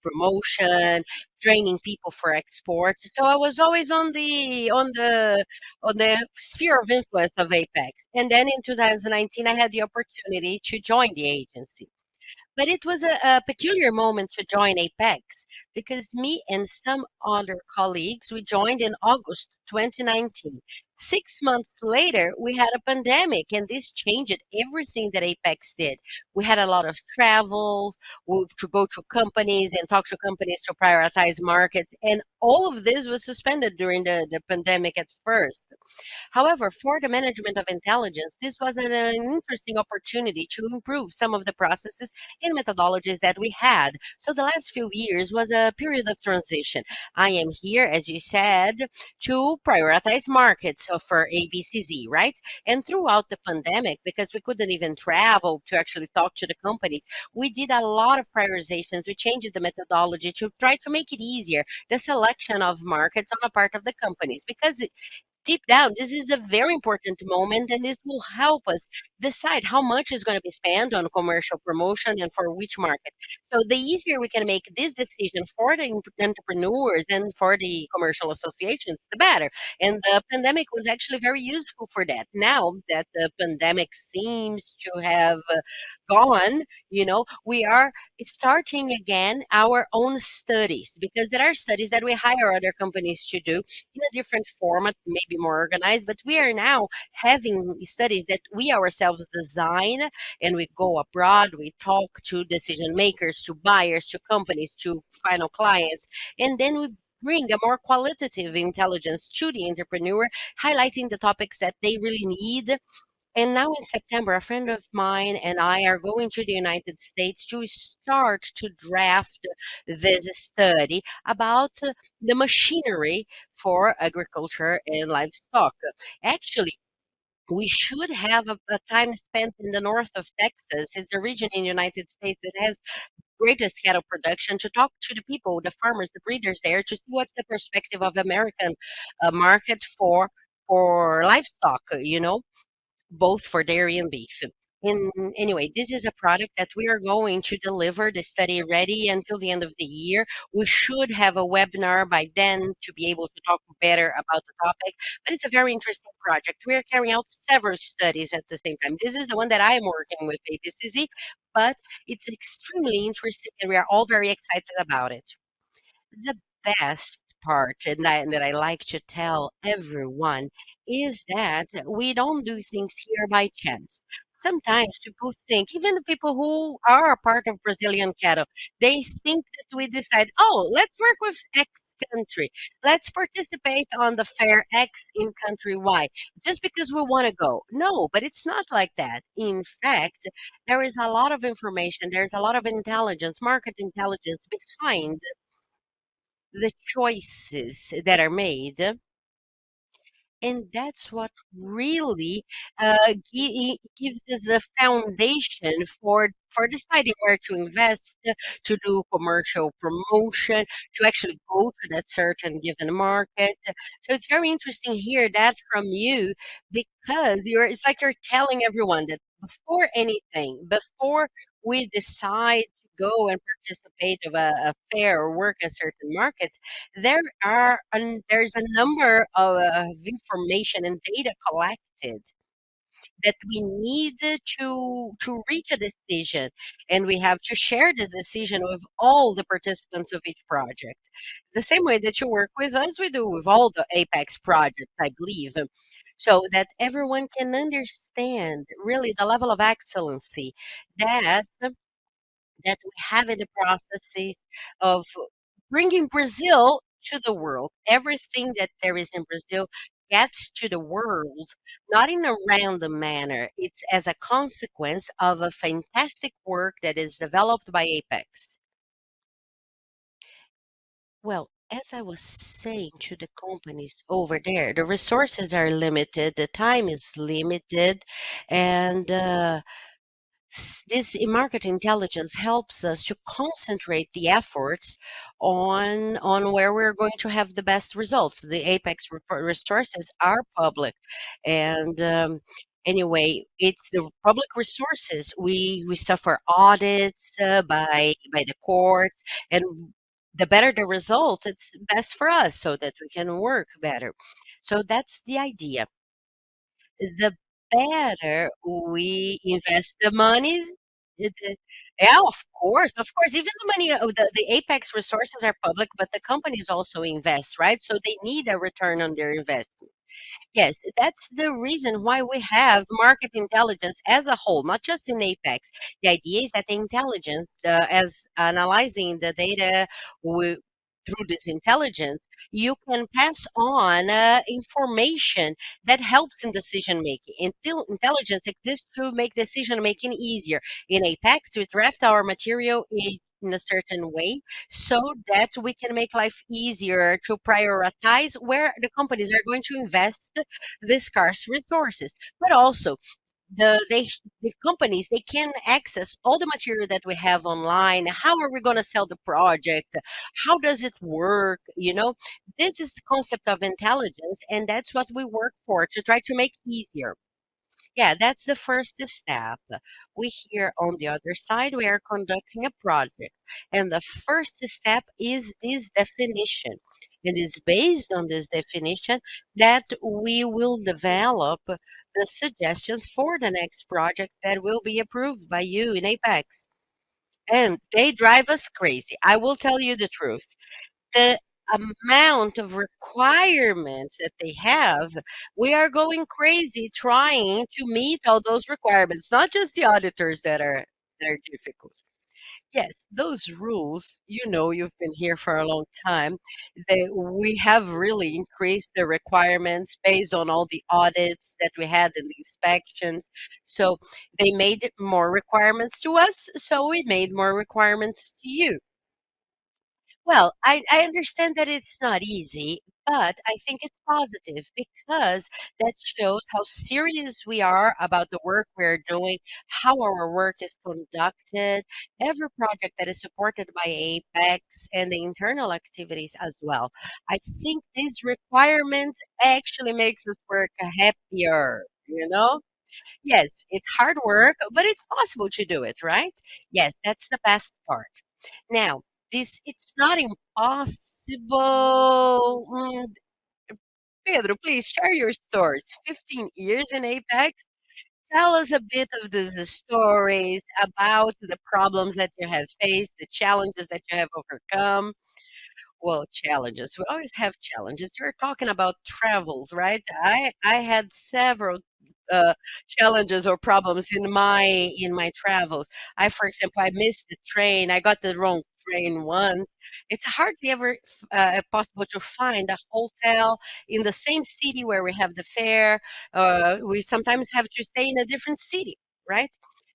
A: promotion, training people for export. So I was always on the sphere of influence of Apex. And then in 2019, I had the opportunity to join the agency. But it was a peculiar moment to join Apex because me and some other colleagues, we joined in August 2019. 6 months later, we had a pandemic, and this changed everything that Apex did. We had a lot of travel to go to companies and talk to companies to prioritize markets, and all of this was suspended during the pandemic at first. However, for the management of intelligence, this was an interesting opportunity to improve some of the processes and methodologies that we had. So the last few years was a period of transition. I am here, as you said, to prioritize markets for ABCZ, right? And throughout the pandemic, because we couldn't even travel to actually talk to the companies, we did a lot of prioritizations. We changed the methodology to try to make it easier, the selection of markets on the part of the companies, because deep down, this is a very important moment, and this will help us decide how much is going to be spent on commercial promotion and for which market. So, the easier we can make this decision for the entrepreneurs and for the commercial associations, the better. And the pandemic was actually very useful for that. Now that the pandemic seems to have gone, we are starting again our own studies because there are studies that we hire other companies to do in a different format, maybe more organized, but we are now having studies that we ourselves design and we go abroad, we talk to decision makers, to buyers, to companies, to final clients, and then we bring a more qualitative intelligence to the entrepreneur, highlighting the topics that they really need. And now in September, a friend of mine and I are going to the United States to start to draft this study about the machinery for agriculture and livestock. Actually, we should have a time spent in the north of Texas. It's a region in the United States that has greatest cattle production to talk to the people, the farmers, the breeders there to see what's the perspective of American market for livestock. Both for dairy and beef. And anyway, this is a product that we are going to deliver the study ready until the end of the year. We should have a webinar by then to be able to talk better about the topic. But it's a very interesting project. We are carrying out several studies at the same time. This is the one that I am working with ABCZ, but it's extremely interesting and we are all very excited about it. The best part, and that I like to tell everyone, is that we don't do things here by chance. Sometimes people think, even the people who are a part of Brazilian cattle, they think that we decide, oh, let's work with X country. Let's participate on the fair X in country Y just because we want to go. No, but it's not like that. In fact, there is a lot of information, there's a lot of intelligence, market intelligence behind the choices that are made, and that's what really gives us a foundation for deciding where to invest, to do commercial promotion, to actually go to that certain given market. So it's very interesting to hear that from you because it's like you're telling everyone that before anything, before we decide to go and participate of a fair or work in certain markets, there's a number of information and data collected that we need to reach a decision, and we have to share this decision with all the participants of each project. The same way that you work with us, we do with all the Apex projects, I believe, so that everyone can understand really the level of excellency that that we have in the processes of bringing Brazil to the world. Everything that there is in Brazil gets to the world, not in a random manner. It's as a consequence of a fantastic work that is developed by Apex. Well, as I was saying to the companies over there, the resources are limited, the time is limited, and this market intelligence helps us to concentrate the efforts on where we're going to have the best results. The Apex resources are public, and anyway, it's the public resources. We suffer audits by the courts, and the better the result, it's best for us so that we can work better. So that's the idea. The better we invest the money, the yeah, of course, even the money, the Apex resources are public, but the companies also invest, right? So they need a return on their investment. Yes, that's the reason why we have market intelligence as a whole, not just in Apex. The idea is that the intelligence, as analyzing the data wi- through this intelligence, you can pass on information that helps in decision making. Intelligence exists to make decision making easier. In Apex, we draft our material in a certain way so that we can make life easier to prioritize where the companies are going to invest the scarce resources. But also, the companies, they can access all the material that we have online. How are we going to sell the project? How does it work? This is the concept of intelligence, and that's what we work for, to try to make easier. Yeah, that's the first step. We here on the other side, we are conducting a project. And the first step is this definition. It is based on this definition that we will develop the suggestions for the next project that will be approved by you in Apex. And they drive us crazy. I will tell you the truth. The amount of requirements that they have, we are going crazy trying to meet all those requirements, not just the auditors that are difficult. Yes, those rules, you've been here for a long time. We have really increased the requirements based on all the audits that we had and the inspections. So they made more requirements to us, so we made more requirements to you. Well, I understand that it's not easy, but I think it's positive because that shows how serious we are about the work we're doing, how our work is conducted, every project that is supported by Apex and the internal activities as well. I think these requirements actually makes us work happier. Yes, it's hard work, but it's possible to do it, right? Yes, that's the best part. Now, this it's not impossible. Pedro, please share your stories. 15 years in Apex. Tell us a bit of these stories about the problems that you have faced, the challenges that you have overcome. Well, challenges. We always have challenges. You're talking about travels, right? I had several uh, challenges or problems in my travels. For example, I missed the train. I got the wrong train once. It's hardly ever possible to find a hotel in the same city where we have the fair. We sometimes have to stay in a different city, right?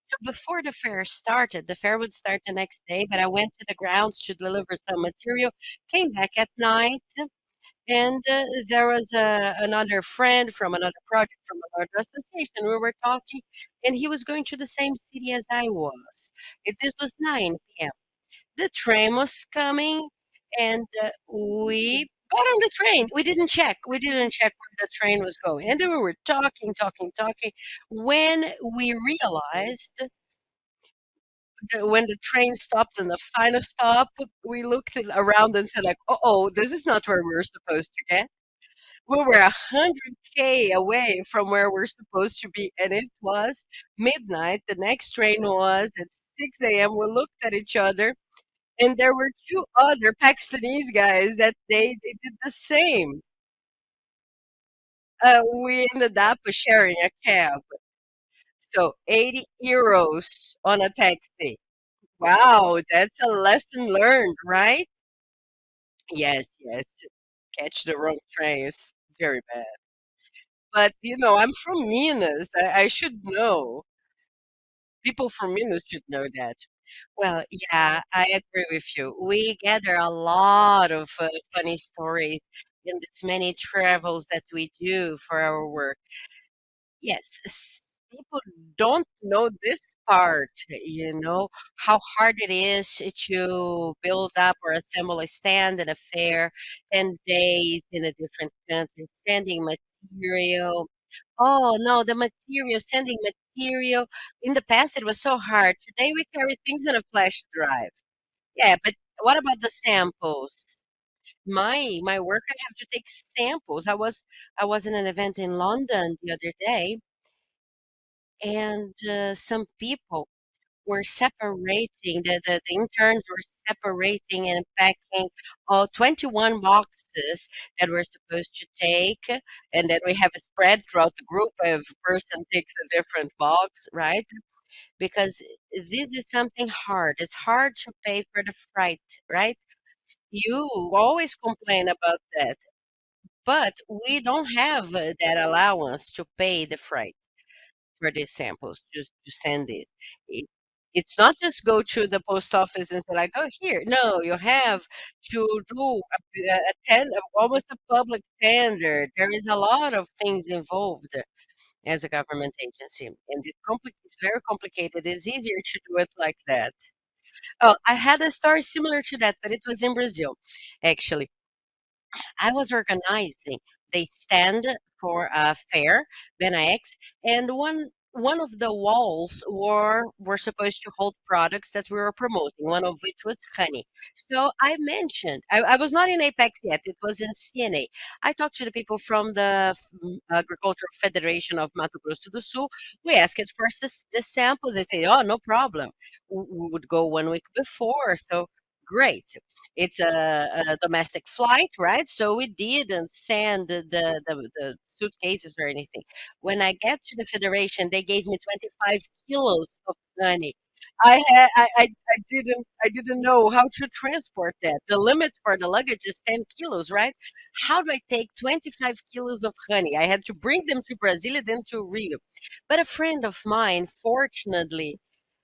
A: So before the fair started, the fair would start the next day, but I went to the grounds to deliver some material, came back at night, and there was another friend from another project, from another association. We were talking, and he was going to the same city as I was. This was 9 p.m. The train was coming, and we got on the train. We didn't check. We didn't check where the train was going. And then we were talking, talking, talking. When we realized when the train stopped in the final stop, we looked around and said like, "Oh, this is not where we're supposed to get." We were 100K away from where we're supposed to be, and it was midnight. The next train was at 6 a.m. We looked at each other, and there were two other Pakistanis guys that they did the same. We ended up sharing a cab, so 80 euros on a taxi. Wow, that's a lesson learned, right? Yes, yes. Catch the wrong train is very bad. But, I'm from Minas. I should know. People from Minas should know that. Well, yeah, I agree with you. We gather a lot of funny stories in these many travels that we do for our work. Yes, people don't know this part, how hard it is to build up or assemble a stand in a fair, 10 days in a different country, sending material. Oh, no, the material, sending material. In the past, it was so hard. Today, we carry things on a flash drive. Yeah, but what about the samples? My work, I have to take samples. I was in an event in London the other day, and some people were separating, the interns were separating and packing all 21 boxes that we're supposed to take, and then we have a spread throughout the group. Every person takes a different box, right? Because this is something hard. It's hard to pay for the freight, right? You always complain about that, but we don't have that allowance to pay the freight for these samples, just to send it. it. It's not just go to the post office and say like, "Oh, here." No, you have to do almost a public tender. There is a lot of things involved as a government agency, and it's very complicated. It's easier to do it like that. Oh, I had a story similar to that, but it was in Brazil, actually. I was organizing the stand for a fair, BNX, and one of the walls were supposed to hold products that we were promoting, one of which was honey. So I mentioned I was not in Apex yet, it was in CNA. I talked to the people from the Agricultural Federation of Mato Grosso do Sul. We asked it for the samples. They say, "Oh, no problem." We would go 1 week before, so great. It's a domestic flight, right? So we didn't send the suitcases or anything. When I get to the Federation, they gave me 25 kilos of honey. I didn't know how to transport that. The limit for the luggage is 10 kilos, right? How do I take 25 kilos of honey? I had to bring them to Brasilia, then to Rio. But a friend of mine, fortunately,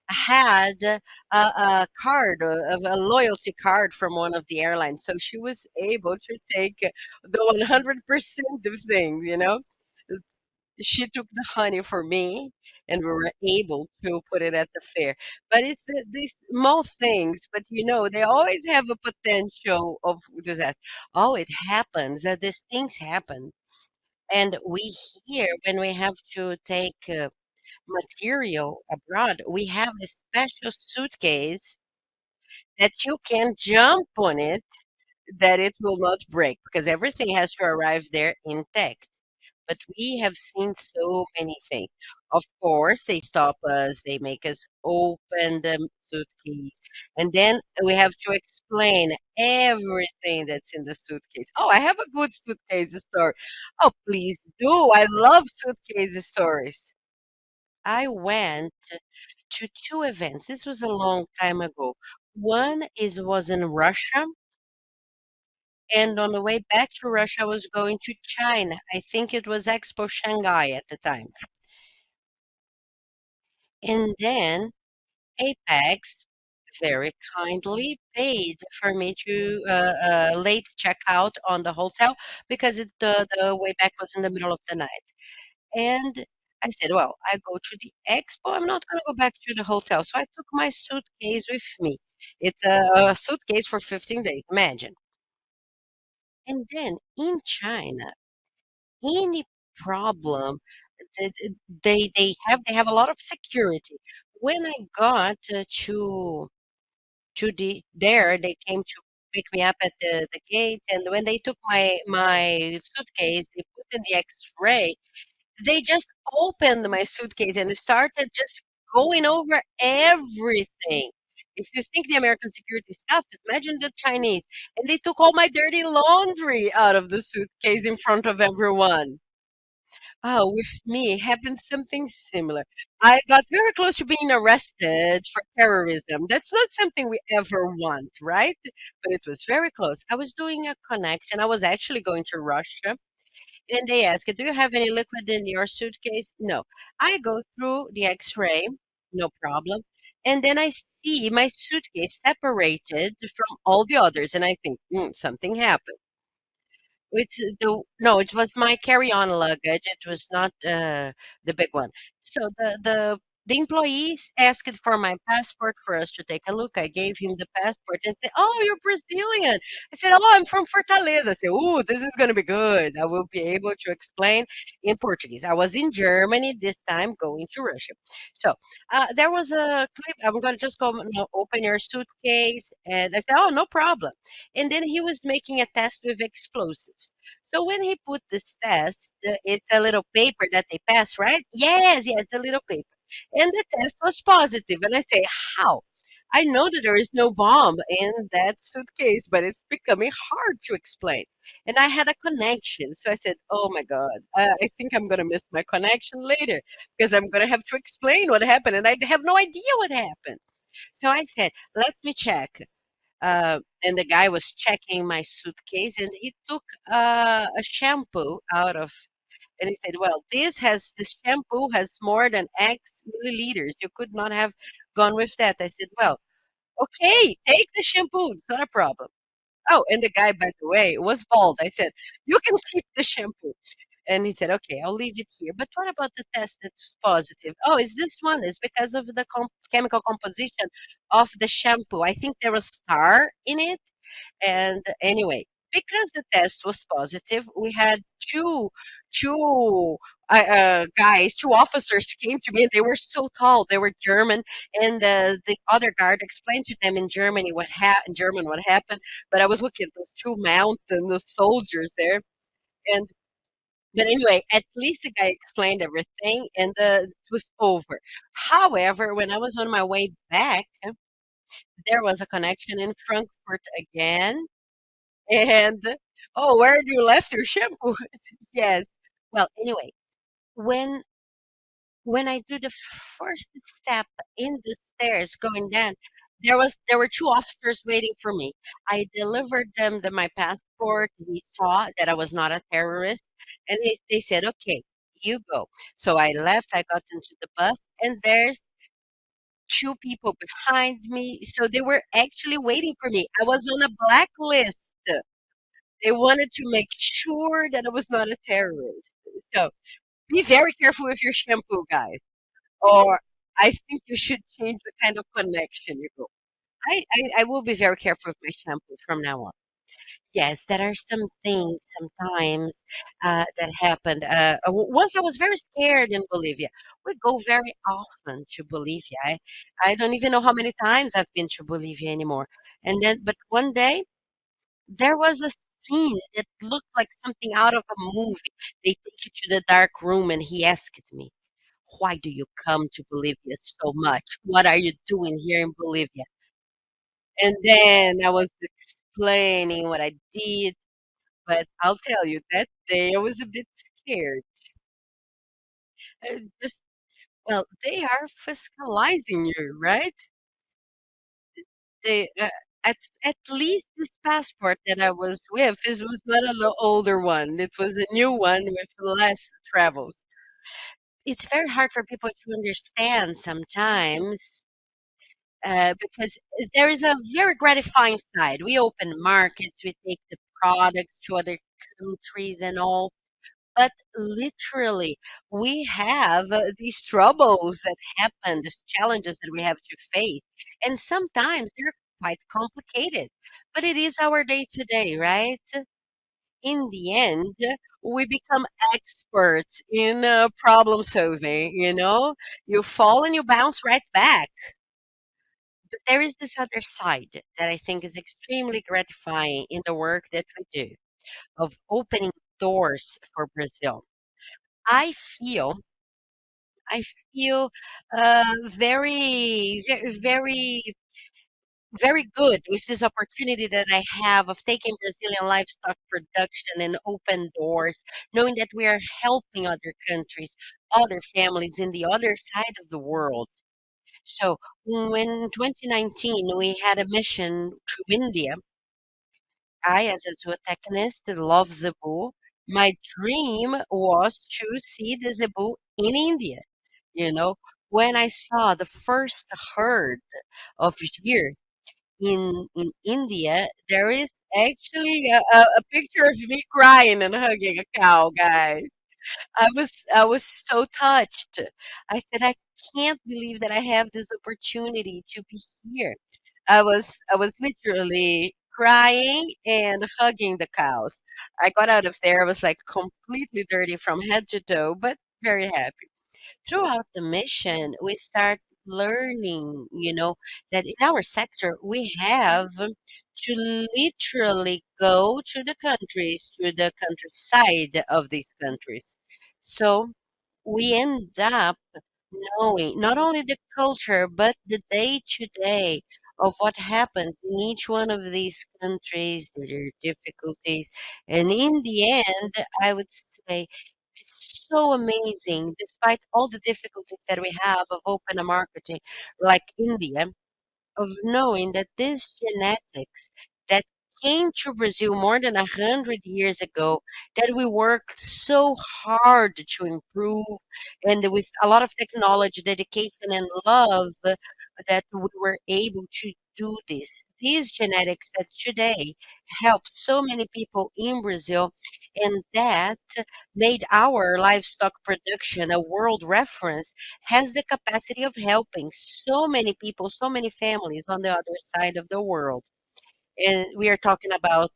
A: had card, a loyalty card from one of the airlines, so she was able to take the 100% of things. She took the honey for me, and we were able to put it at the fair. But it's these small things, but they always have a potential of disaster. Oh, it happens that these things happen. And we here, when we have to take material abroad, we have a special suitcase that you can jump on it, that it will not break, because everything has to arrive there intact. but we have seen so many things. Of course, they stop us, they make us open the suitcase, and then we have to explain everything that's in the suitcase. Oh, I have a good suitcase story. Oh, please do. I love suitcase stories. I went to two events. This was a long time ago. One is was in Russia, and on the way back to Russia, I was going to China. I think it was Expo Shanghai at the time. And then Apex very kindly paid for me to late check out on the hotel because the way back was in the middle of the night. And I said, well, I go to the expo. I'm not going to go back to the hotel. So I took my suitcase with me. It's a suitcase for 15 days, imagine. And then in China, any problem, th- th- they have a lot of security. When I got to there, they came to pick me up at the gate, and when they took my suitcase, they put in the X-ray. They just opened my suitcase and started just going over everything. If you think the American security stuff, imagine the Chinese. And they took all my dirty laundry out of the suitcase in front of everyone. Oh, with me, it happened something similar. I got very close to being arrested for terrorism. That's not something we ever want, right? But it was very close. I was doing a connection. I was actually going to Russia, and they ask, "Do you have any liquid in your suitcase?" No. I go through the X-ray, no problem. And then I see my suitcase separated from all the others, and I think, something happened. No, it was my carry-on luggage. It was not the big one. So the employees asked for my passport for us to take a look. I gave him the passport and said, "Oh, you're Brazilian." I said, "Oh, I'm from Fortaleza." I said, "Oh, this is going to be good. I will be able to explain in Portuguese." I was in Germany this time, going to Russia. So there was a clip. I'm going to just go, open your suitcase, and I said, "Oh, no problem." And then he was making a test with explosives. So when he put this test, it's a little paper that they pass, right? Yes, yes, the little paper. And the test was positive. And I say, how? I know that there is no bomb in that suitcase, but it's becoming hard to explain. And I had a connection. So I said, oh my God, I think I'm going to miss my connection later because I'm going to have to explain what happened. And I have no idea what happened. So I said, let me check. And the guy was checking my suitcase, and he took a shampoo out of, and he said, "Well, this shampoo has more than X milliliters. You could not have gone with that." I said, "Well, okay, take the shampoo. It's not a problem." Oh, and the guy, by the way, was bald. I said, "You can keep the shampoo." And he said, "Okay, I'll leave it here. But what about the test that's positive?" "Oh, is this one? It's because of the chemical composition of the shampoo. I think there was star in it." And anyway, because the test was positive, we had two guys, two officers came to me, and they were so tall. They were German, and the other guard explained to them in German what happened. But I was looking at those two mountain soldiers there, and but anyway, at least the guy explained everything, and it was over. However, when I was on my way back, there was a connection in Frankfurt again, and, "Oh, where you left your shampoo?" Yes. Well, anyway, when I do the first step in the stairs going down, there were 2 officers waiting for me. I delivered them my passport. He saw that I was not a terrorist, and they said, "Okay, you go." So I left, I got into the bus, and there's 2 people behind me, so they were actually waiting for me. I was on a blacklist. They wanted to make sure that I was not a terrorist. So be very careful with your shampoo, guys. Or I think you should change the kind of connection you go. I will be very careful with my shampoo from now on. Yes, there are some things sometimes that happened. Once I was very scared in Bolivia. We go very often to Bolivia. I don't even know how many times I've been to Bolivia anymore. And then, but one day there was a scene that looked like something out of a movie. They take you to the dark room, and he asked me, "Why do you come to Bolivia so much? What are you doing here in Bolivia?" And then I was explaining what I did, but I'll tell you, that day I was a bit scared. Just, well, they are fiscalizing you, right? They at least this passport that I was with, this was not a older one. It was a new one with less travels. It's very hard for people to understand sometimes, because there is a very gratifying side. We open markets, we take the products to other countries and all, but literally, we have these troubles that happen, these challenges that we have to face, and sometimes they're quite complicated. But it is our day to day, right? In the end, we become experts in problem solving. You fall and you bounce right back. But there is this other side that I think is extremely gratifying in the work that we do of opening doors for Brazil. I feel I feel very, very good with this opportunity that I have of taking Brazilian livestock production and open doors, knowing that we are helping other countries, other families in the other side of the world. So when in 2019 we had a mission to India, I, as a zootechnist, love zebu. My dream was to see the zebu in India. You know, when I saw the first herd of deer in India, there is actually a picture of me crying and hugging a cow, guys. I was so touched. I said, I can't believe that I have this opportunity to be here. I was literally crying and hugging the cows. I got out of there. I was like completely dirty from head to toe, but very happy. Throughout the mission, we start learning, that in our sector, we have to literally go to the countries, to the countryside of these countries. So we end up knowing not only the culture, but the day to day of what happens in each one of these countries, their difficulties. And in the end, I would say it's so amazing, despite all the difficulties that we have of open a marketing like India, of knowing that this genetics that came to Brazil more than 100 years ago, that we worked so hard to improve, and with a lot of technology, dedication, and love, that we were able to do this. These genetics that today help so many people in Brazil, and that made our livestock production a world reference, has the capacity of helping so many people, so many families on the other side of the world. And we are talking about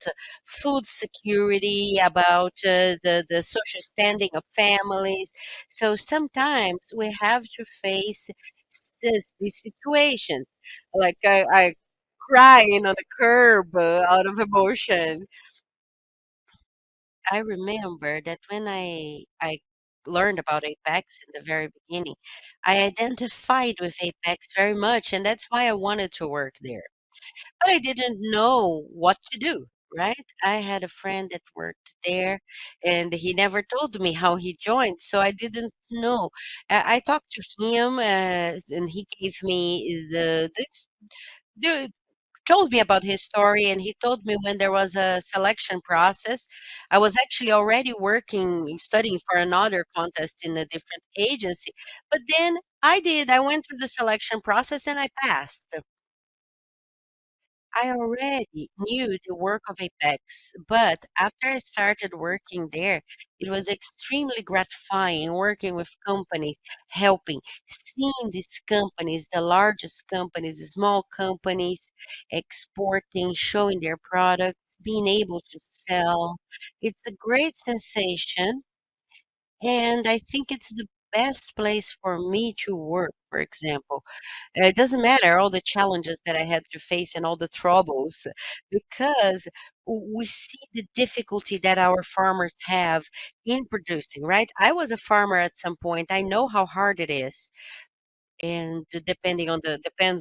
A: food security, about the social standing of families. So sometimes we have to face these situations, like I crying on the curb out of emotion. I remember that when I learned about Apex in the very beginning, I identified with Apex very much, and that's why I wanted to work there. But I didn't know what to do, right? I had a friend that worked there, and he never told me how he joined, so I didn't know. I talked to him, and he gave me the told me about his story, and he told me when there was a selection process. I was actually already working, studying for another contest in a different agency, but then I went through the selection process and I passed. I already knew the work of Apex, but after I started working there, it was extremely gratifying working with companies, helping, seeing these companies, the largest companies, the small companies, exporting, showing their products, being able to sell. It's a great sensation, and I think it's the best place for me to work, for example. It doesn't matter all the challenges that I had to face and all the troubles, because we see the difficulty that our farmers have in producing, right? I was a farmer at some point. I know how hard it is. And depends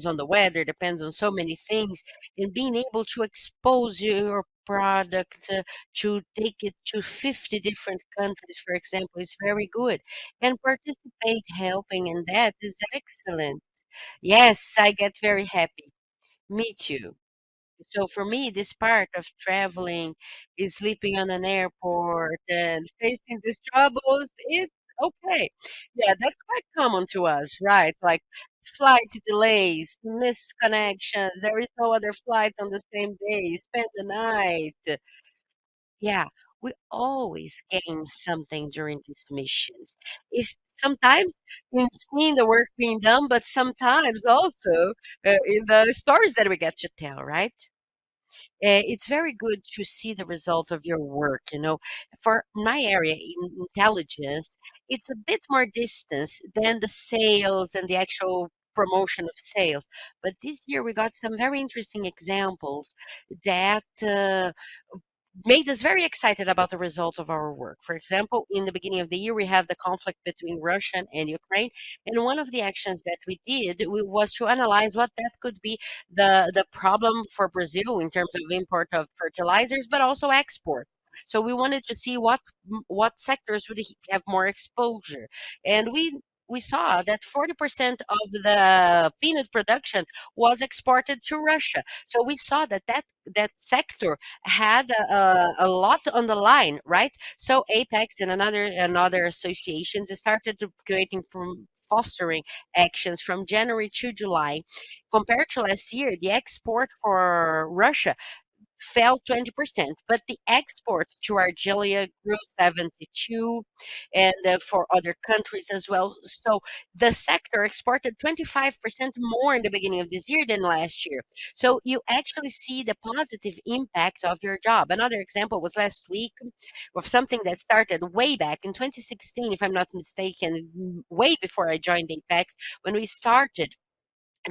A: on the weather, depends on so many things. And being able to expose your product to take it to 50 different countries, for example, is very good. And participate helping in that is excellent. Yes, I get very happy. Me too. So for me, this part of traveling is sleeping on an airport and facing these troubles, it's okay. Yeah, that's quite common to us, right? Like flight delays, missed connections, there is no other flight on the same day, you spend the night. Yeah, we always gain something during these missions. If sometimes in seeing the work being done, but sometimes also in the stories that we get to tell, right? It's very good to see the results of your work. For my area in intelligence, it's a bit more distance than the sales and the actual promotion of sales. But this year we got some very interesting examples that made us very excited about the results of our work. For example, in the beginning of the year, we have the conflict between Russia and Ukraine, and one of the actions that we did was to analyze what that could be the problem for Brazil in terms of import of fertilizers, but also export. So we wanted to see what sectors would have more exposure, and we saw that 40% of the peanut production was exported to Russia. So we saw that sector had a lot on the line, right? So Apex and other associations started to creating from fostering actions from January to July. Compared to last year, the export for Russia fell 20%, but the exports to Algeria grew 72, and for other countries as well. So the sector exported 25% more in the beginning of this year than last year. So you actually see the positive impact of your job. Another example was last week of something that started way back in 2016, if I'm not mistaken, way before I joined Apex, when we started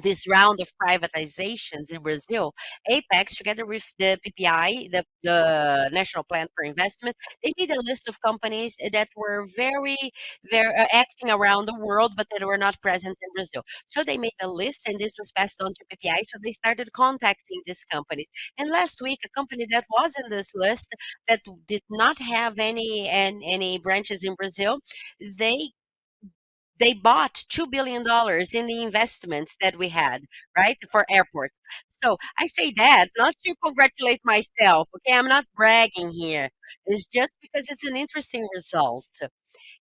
A: this round of privatizations in Brazil, Apex, together with the PPI, the National Plan for Investment, they made a list of companies that were very acting around the world, but that were not present in Brazil. So they made a list, and this was passed on to PPI. So they started contacting these companies. And last week, a company that was in this list that did not have any branches in Brazil, they they bought $2 billion in the investments that we had, right, for airports. So I say that not to congratulate myself. Okay, I'm not bragging here. It's just because it's an interesting result,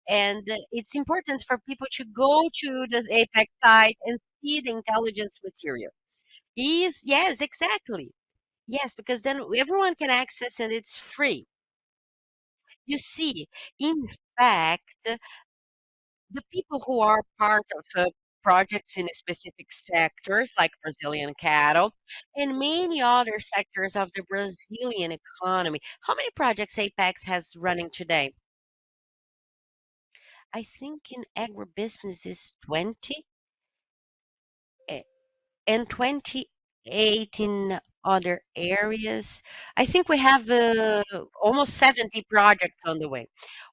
A: and it's important for people to go to the Apex site and see the intelligence material. Yes, exactly. Yes, because then everyone can access and it's free. You see, in fact, the people who are part of projects in specific sectors like Brazilian cattle and many other sectors of the Brazilian economy. How many projects Apex has running today? I think in agribusiness is 20 eh, and 28 in other areas. I think we have almost 70 projects on the way.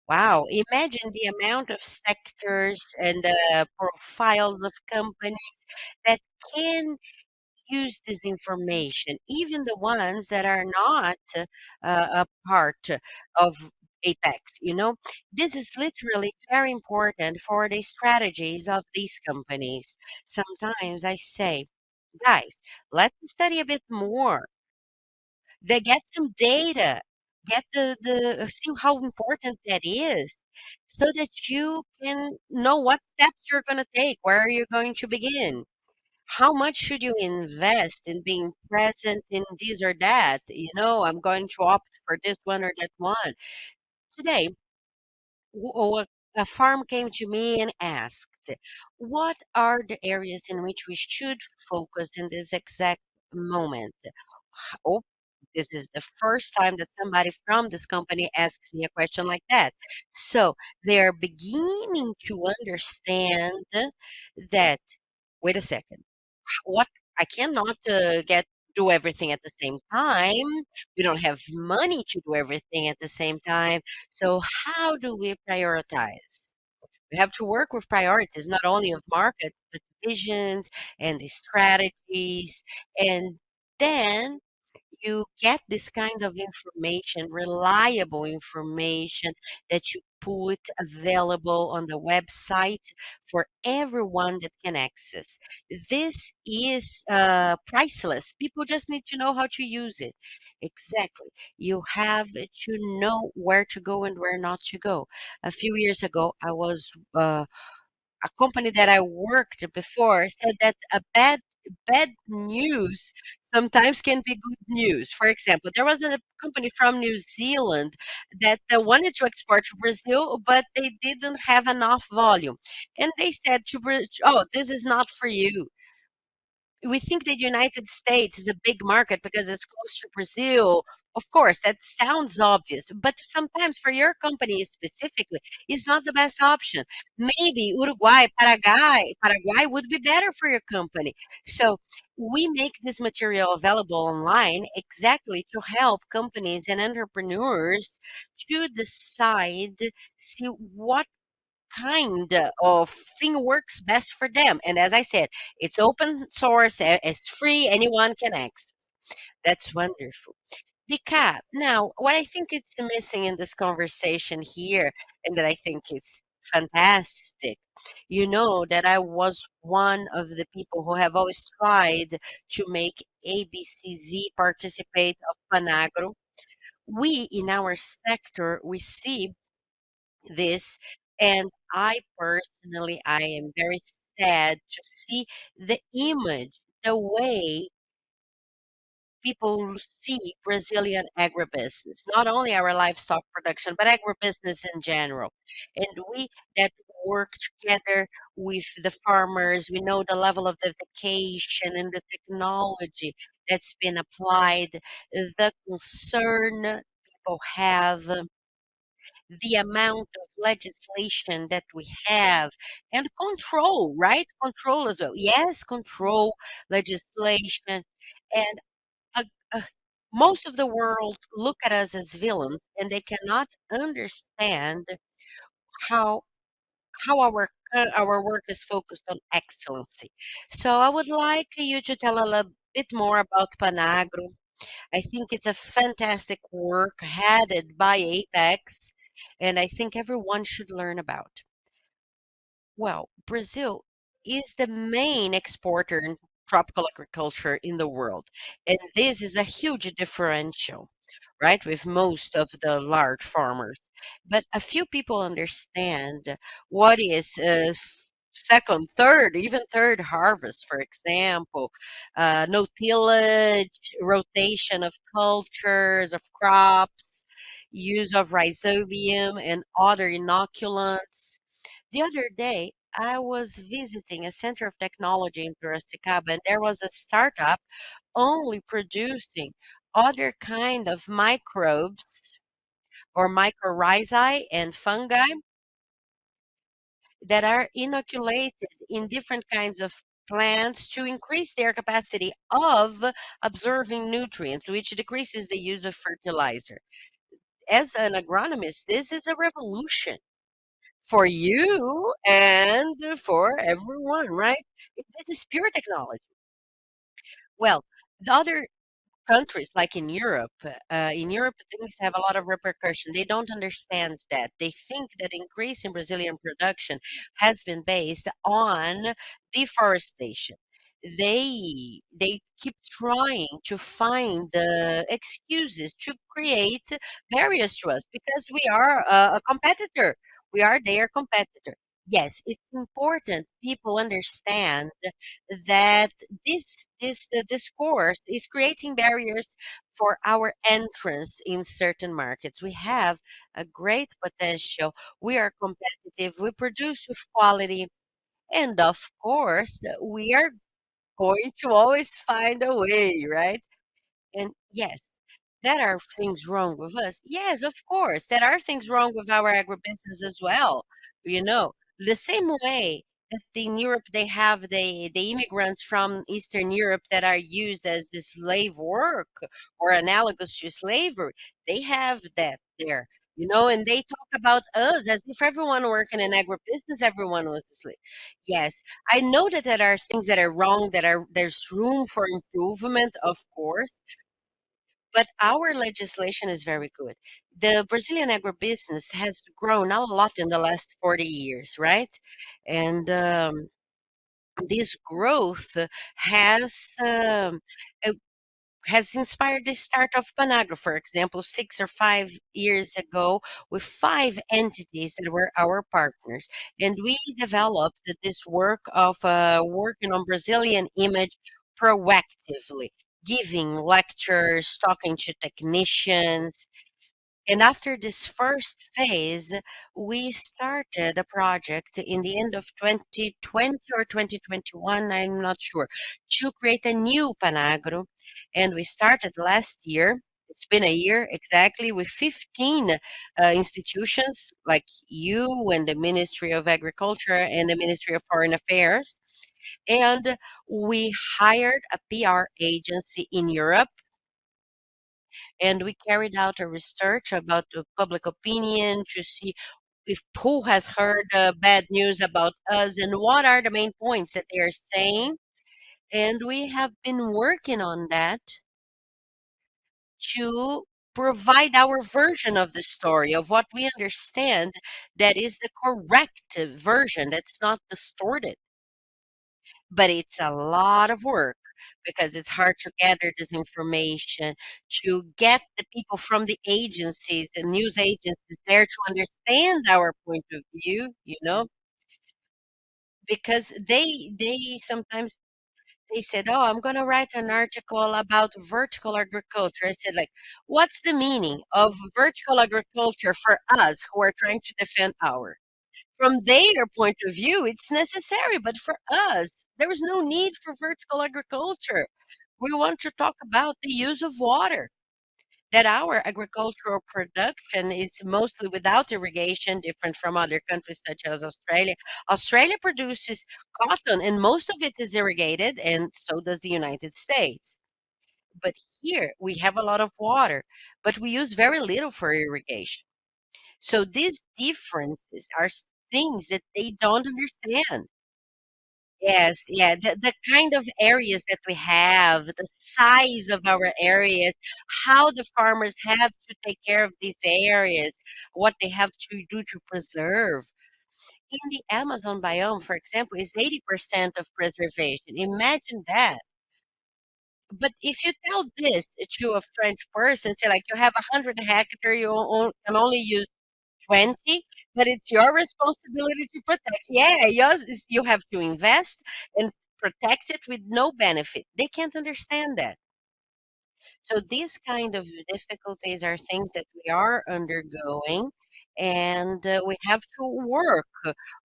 A: Wow, imagine the amount of sectors and profiles of companies that can use this information, even the ones that are not a part of Apex. This is literally very important for the strategies of these companies. Sometimes I say, guys, let's study a bit more. They get some data, get the see how important that is, so that you can know what steps you're going to take, where are you going to begin, how much should you invest in being present in this or that. I'm going to opt for this one or that one. Today, a farm came to me and asked, what are the areas in which we should focus in this exact moment? Oh, this is the first time that somebody from this company asks me a question like that. So they're beginning to understand that, wait a second, what I cannot get do everything at the same time. We don't have money to do everything at the same time. So how do we prioritize? We have to work with priorities, not only of markets, but visions and the strategies. And then you get this kind of information, reliable information that you put available on the website for everyone that can access. This is priceless. People just need to know how to use it. Exactly. You have to know where to go and where not to go. A few years ago, I was a company that I worked before said that a bad news sometimes can be good news. For example, there was a company from New Zealand that wanted to export to Brazil, but they didn't have enough volume, and they said to Brazil, "Oh, this is not for you." We think that United States is a big market because it's close to Brazil. Of course, that sounds obvious, but sometimes for your company specifically, it's not the best option. Maybe Uruguay, Paraguay would be better for your company. So we make this material available online exactly to help companies and entrepreneurs to decide, see what kind of thing works best for them. And as I said, it's open source, it's free, anyone can access. That's wonderful. Because now, what I think it's missing in this conversation here, and that I think it's fantastic, you know that I was one of the people who have always tried to make ABCZ participate of Panagro. We in our sector, we see this, and I am very sad to see the image, the way people see Brazilian agribusiness, not only our livestock production, but agribusiness in general. And we that work together with the farmers, we know the level of dedication and the technology that's been applied, the concern people have, the amount of legislation that we have, and control, right? Control as well. Yes, control, legislation, and uh, uh, most of the world look at us as villains, and they cannot understand how our work is focused on excellency. So I would like you to tell a little bit more about Panagro. I think it's a fantastic work headed by Apex, and I think everyone should learn about. Well, Brazil is the main exporter in tropical agriculture in the world, and this is a huge differential, right, with most of the large farmers. But a few people understand what is second, third, even third harvest, for example, no tillage, rotation of cultures, of crops, use of rhizobium and other inoculants. The other day, I was visiting a center of technology in Piracicaba, and there was a startup only producing other kind of microbes or mycorrhizae and fungi that are inoculated in different kinds of plants to increase their capacity of absorbing nutrients, which decreases the use of fertilizer. As an agronomist, this is a revolution for you and for everyone, right? This is pure technology. Well, the other countries like in Europe, things have a lot of repercussion. They don't understand that. They think that increase in Brazilian production has been based on deforestation. They keep trying to find excuses to create barriers to us because we are a competitor. We are their competitor. Yes, it's important people understand that this course is creating barriers for our entrance in certain markets. We have a great potential. We are competitive. We produce with quality, and of course, we are going to always find a way, right? And yes, there are things wrong with us. Yes, of course, there are things wrong with our agribusiness as well. You know, the same way. that in Europe they have the immigrants from Eastern Europe that are used as the slave work or analogous to slavery. They have that there, and they talk about us as if everyone working in agribusiness, everyone was a slave. Yes, I know that there are things that are wrong, there's room for improvement, of course, but our legislation is very good. The Brazilian agribusiness has grown a lot in the last 40 years, right? And this growth has um, uh, has inspired the start of Panagra, for example, 6 or 5 years ago, with 5 entities that were our partners. And we developed this work of working on Brazilian image proactively, giving lectures, talking to technicians, and after this first phase, we started a project in the end of 2020 or 2021, I'm not sure, to create a new Panagro. And we started last year. It's been a year exactly with 15 institutions like you and the Ministry of Agriculture and the Ministry of Foreign Affairs. And we hired a PR agency in Europe, and we carried out a research about the public opinion to see if who has heard bad news about us and what are the main points that they are saying. And we have been working on that to provide our version of the story of what we understand that is the correct version that's not distorted. But it's a lot of work because it's hard to gather this information, to get the people from the agencies, the news agencies there to understand our point of view, because they sometimes they said, "Oh, I'm going to write an article about vertical agriculture." I said, like, what's the meaning of vertical agriculture for us who are trying to defend our? From their point of view, it's necessary, but for us, there is no need for vertical agriculture. We want to talk about the use of water, that our agricultural production is mostly without irrigation, different from other countries such as Australia. Australia produces cotton, and most of it is irrigated, and so does the United States. But here we have a lot of water, but we use very little for irrigation. So these differences are things that they don't understand. Yes, yeah, the kind of areas that we have, the size of our areas, how the farmers have to take care of these areas, what they have to do to preserve. In the Amazon biome, for example, is 80% of preservation. Imagine that. But if you tell this to a French person, say like you have 100 hectares, you can only use 20, but it's your responsibility to protect. Yeah, you have to invest and protect it with no benefit. They can't understand that. So these kind of difficulties are things that we are undergoing, and we have to work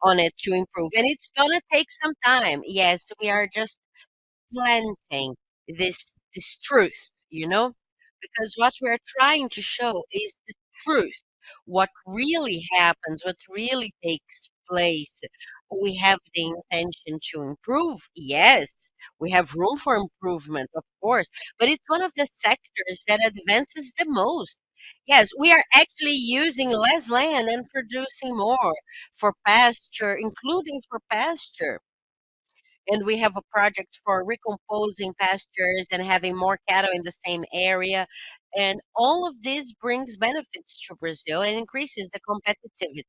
A: on it to improve. And it's gonna take some time. Yes, we are just planting this truth, because what we are trying to show is the truth, what really happens, what really takes place. We have the intention to improve. Yes, we have room for improvement, of course, but it's one of the sectors that advances the most. Yes, we are actually using less land and producing more for pasture, including for pasture, and we have a project for recomposing pastures and having more cattle in the same area. And all of this brings benefits to Brazil and increases the competitiveness.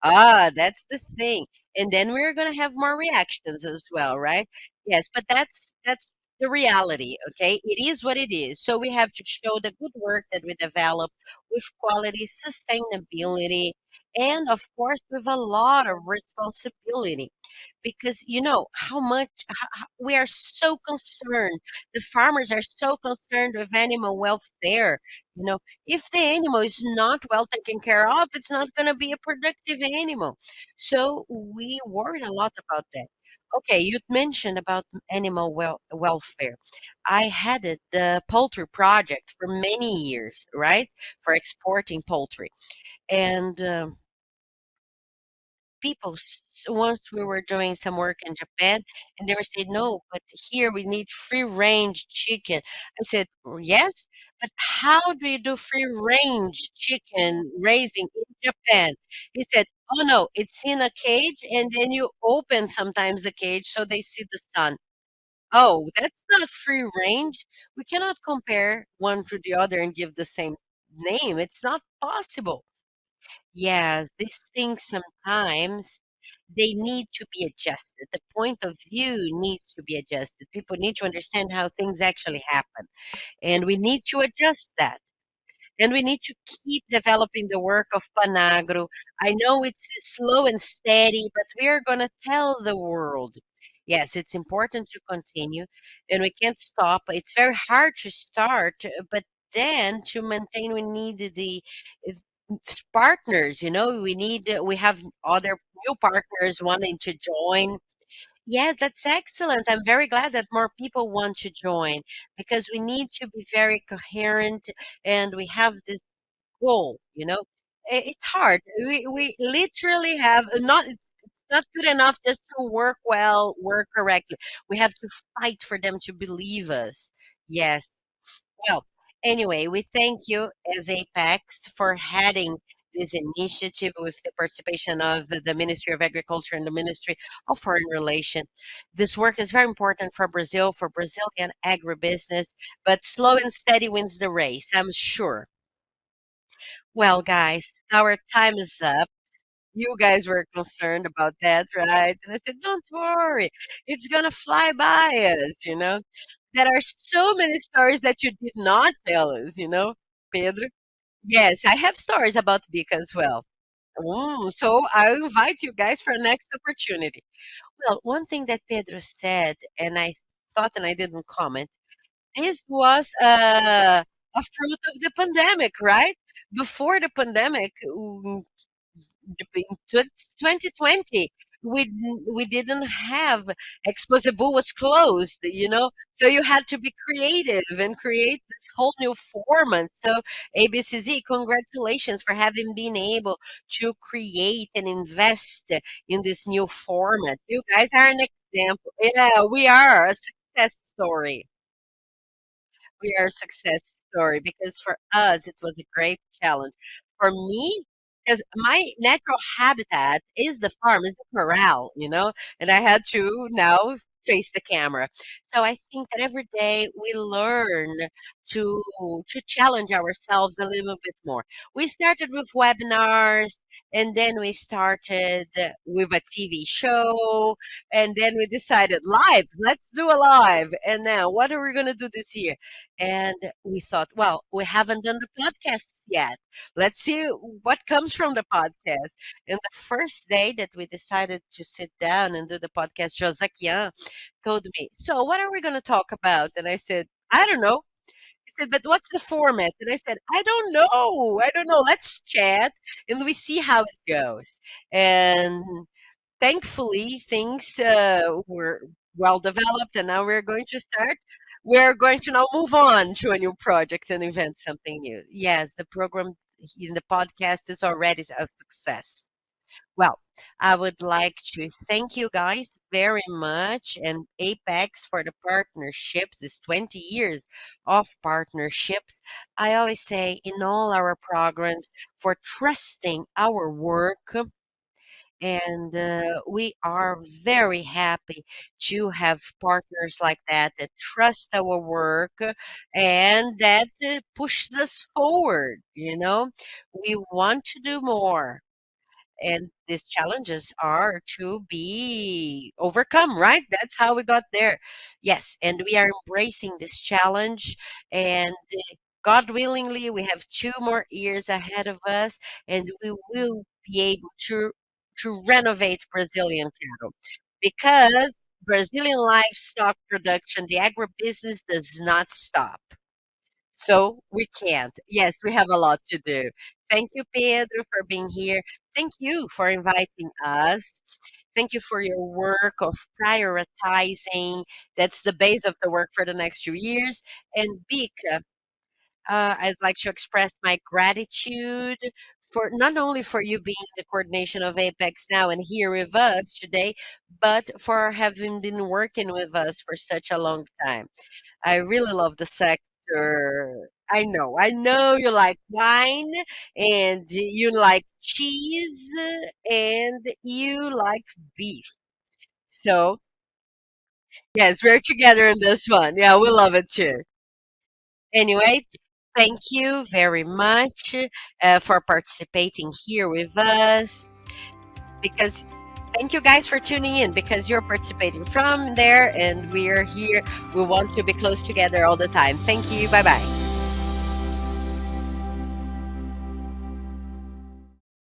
A: Ah, that's the thing. And then we're gonna have more reactions as well, right? Yes, but that's the reality, okay? It is what it is. So we have to show the good work that we develop with quality, sustainability, and of course with a lot of responsibility. Because you know how much we are so concerned. The farmers are so concerned with animal welfare. You know, if the animal is not well taken care of, it's not going to be a productive animal. So we worried a lot about that. Okay, you mentioned about animal welfare. I headed the poultry project for many years, right, for exporting poultry, and people, once we were doing some work in Japan, and they were saying, no, but here we need free range chicken. I said, "Oh, yes, but how do you do free range chicken raising in Japan?" He said, oh no, it's in a cage, and then you open sometimes the cage so they see the sun. Oh, that's not free range. We cannot compare one to the other and give the same name. It's not possible. Yes, these things sometimes they need to be adjusted. The point of view needs to be adjusted. People need to understand how things actually happen, and we need to adjust that. And we need to keep developing the work of Panagro. I know it's slow and steady, but we are going to tell the world. Yes, it's important to continue, and we can't stop. It's very hard to start, but then to maintain, we need the is- partners. We have other new partners wanting to join. Yes, that's excellent. I'm very glad that more people want to join because we need to be very coherent and we have this goal. It's hard. We literally have it's not good enough just to work well, work correctly. We have to fight for them to believe us. Yes. Well, anyway, we thank you as Apex for heading this initiative with the participation of the Ministry of Agriculture and the Ministry of Foreign Relations. This work is very important for Brazil, for Brazilian agribusiness, but slow and steady wins the race, I'm sure. Well, guys, our time is up. You guys were concerned about that, right? And I said, don't worry, it's gonna fly by us. There are so many stories that you did not tell us, Pedro. Yes, I have stories about Bika as well. So I invite you guys for next opportunity. Well, one thing that Pedro said, and I thought and I didn't comment, this was a fruit of the pandemic, right? Before the pandemic, in 2020, we didn't have Exposebu was closed. So you had to be creative and create this whole new format. So ABCZ, congratulations for having been able to create and invest in this new format. You guys are an example. Yeah, we are a success story. We are a success story because for us it was a great challenge. For me, because my natural habitat is the farm, is the corral, and I had to now face the camera. So I think that every day we learn to to challenge ourselves a little bit more. We started with webinars, and then we started with a TV show, and then we decided live. Let's do a live. And now, what are we going to do this year? And we thought, well, we haven't done the podcasts yet. Let's see what comes from the podcast. And the first day that we decided to sit down and do the podcast, Josakian told me, so what are we going to talk about? And I said, I don't know. He said, but what's the format? And I said, I don't know. I don't know. Let's chat and we see how it goes. And thankfully things were well developed and now we're going to now move on to a new project and invent something new. Yes, the program in the podcast is already a success. Well, I would like to thank you guys very much and Apex for the partnerships, this 20 years of partnerships. I always say in all our programs for trusting our work, and we are very happy to have partners like that trust our work and that pushes us forward. We want to do more. And these challenges are to be overcome, right? That's how we got there. Yes, and we are embracing this challenge. And God willingly, we have 2 more years ahead of us, and we will be able to renovate Brazilian cattle because Brazilian livestock production, the agribusiness does not stop. So we can't. Yes, we have a lot to do. Thank you, Pedro, for being here. Thank you for inviting us. Thank you for your work of prioritizing. That's the base of the work for the next 2 years. And Bika, I'd like to express my gratitude for not only for you being the coordination of Apex now and here with us today, but for having been working with us for such a long time. I really love the sector. I know you like wine and you like cheese and you like beef. So, yes, we're together in this one. Yeah, we love it too. Anyway, thank you very much for participating here with us. Because thank you guys for tuning in because you're participating from there and we're here. We want to be close together all the time. Thank you. Bye bye.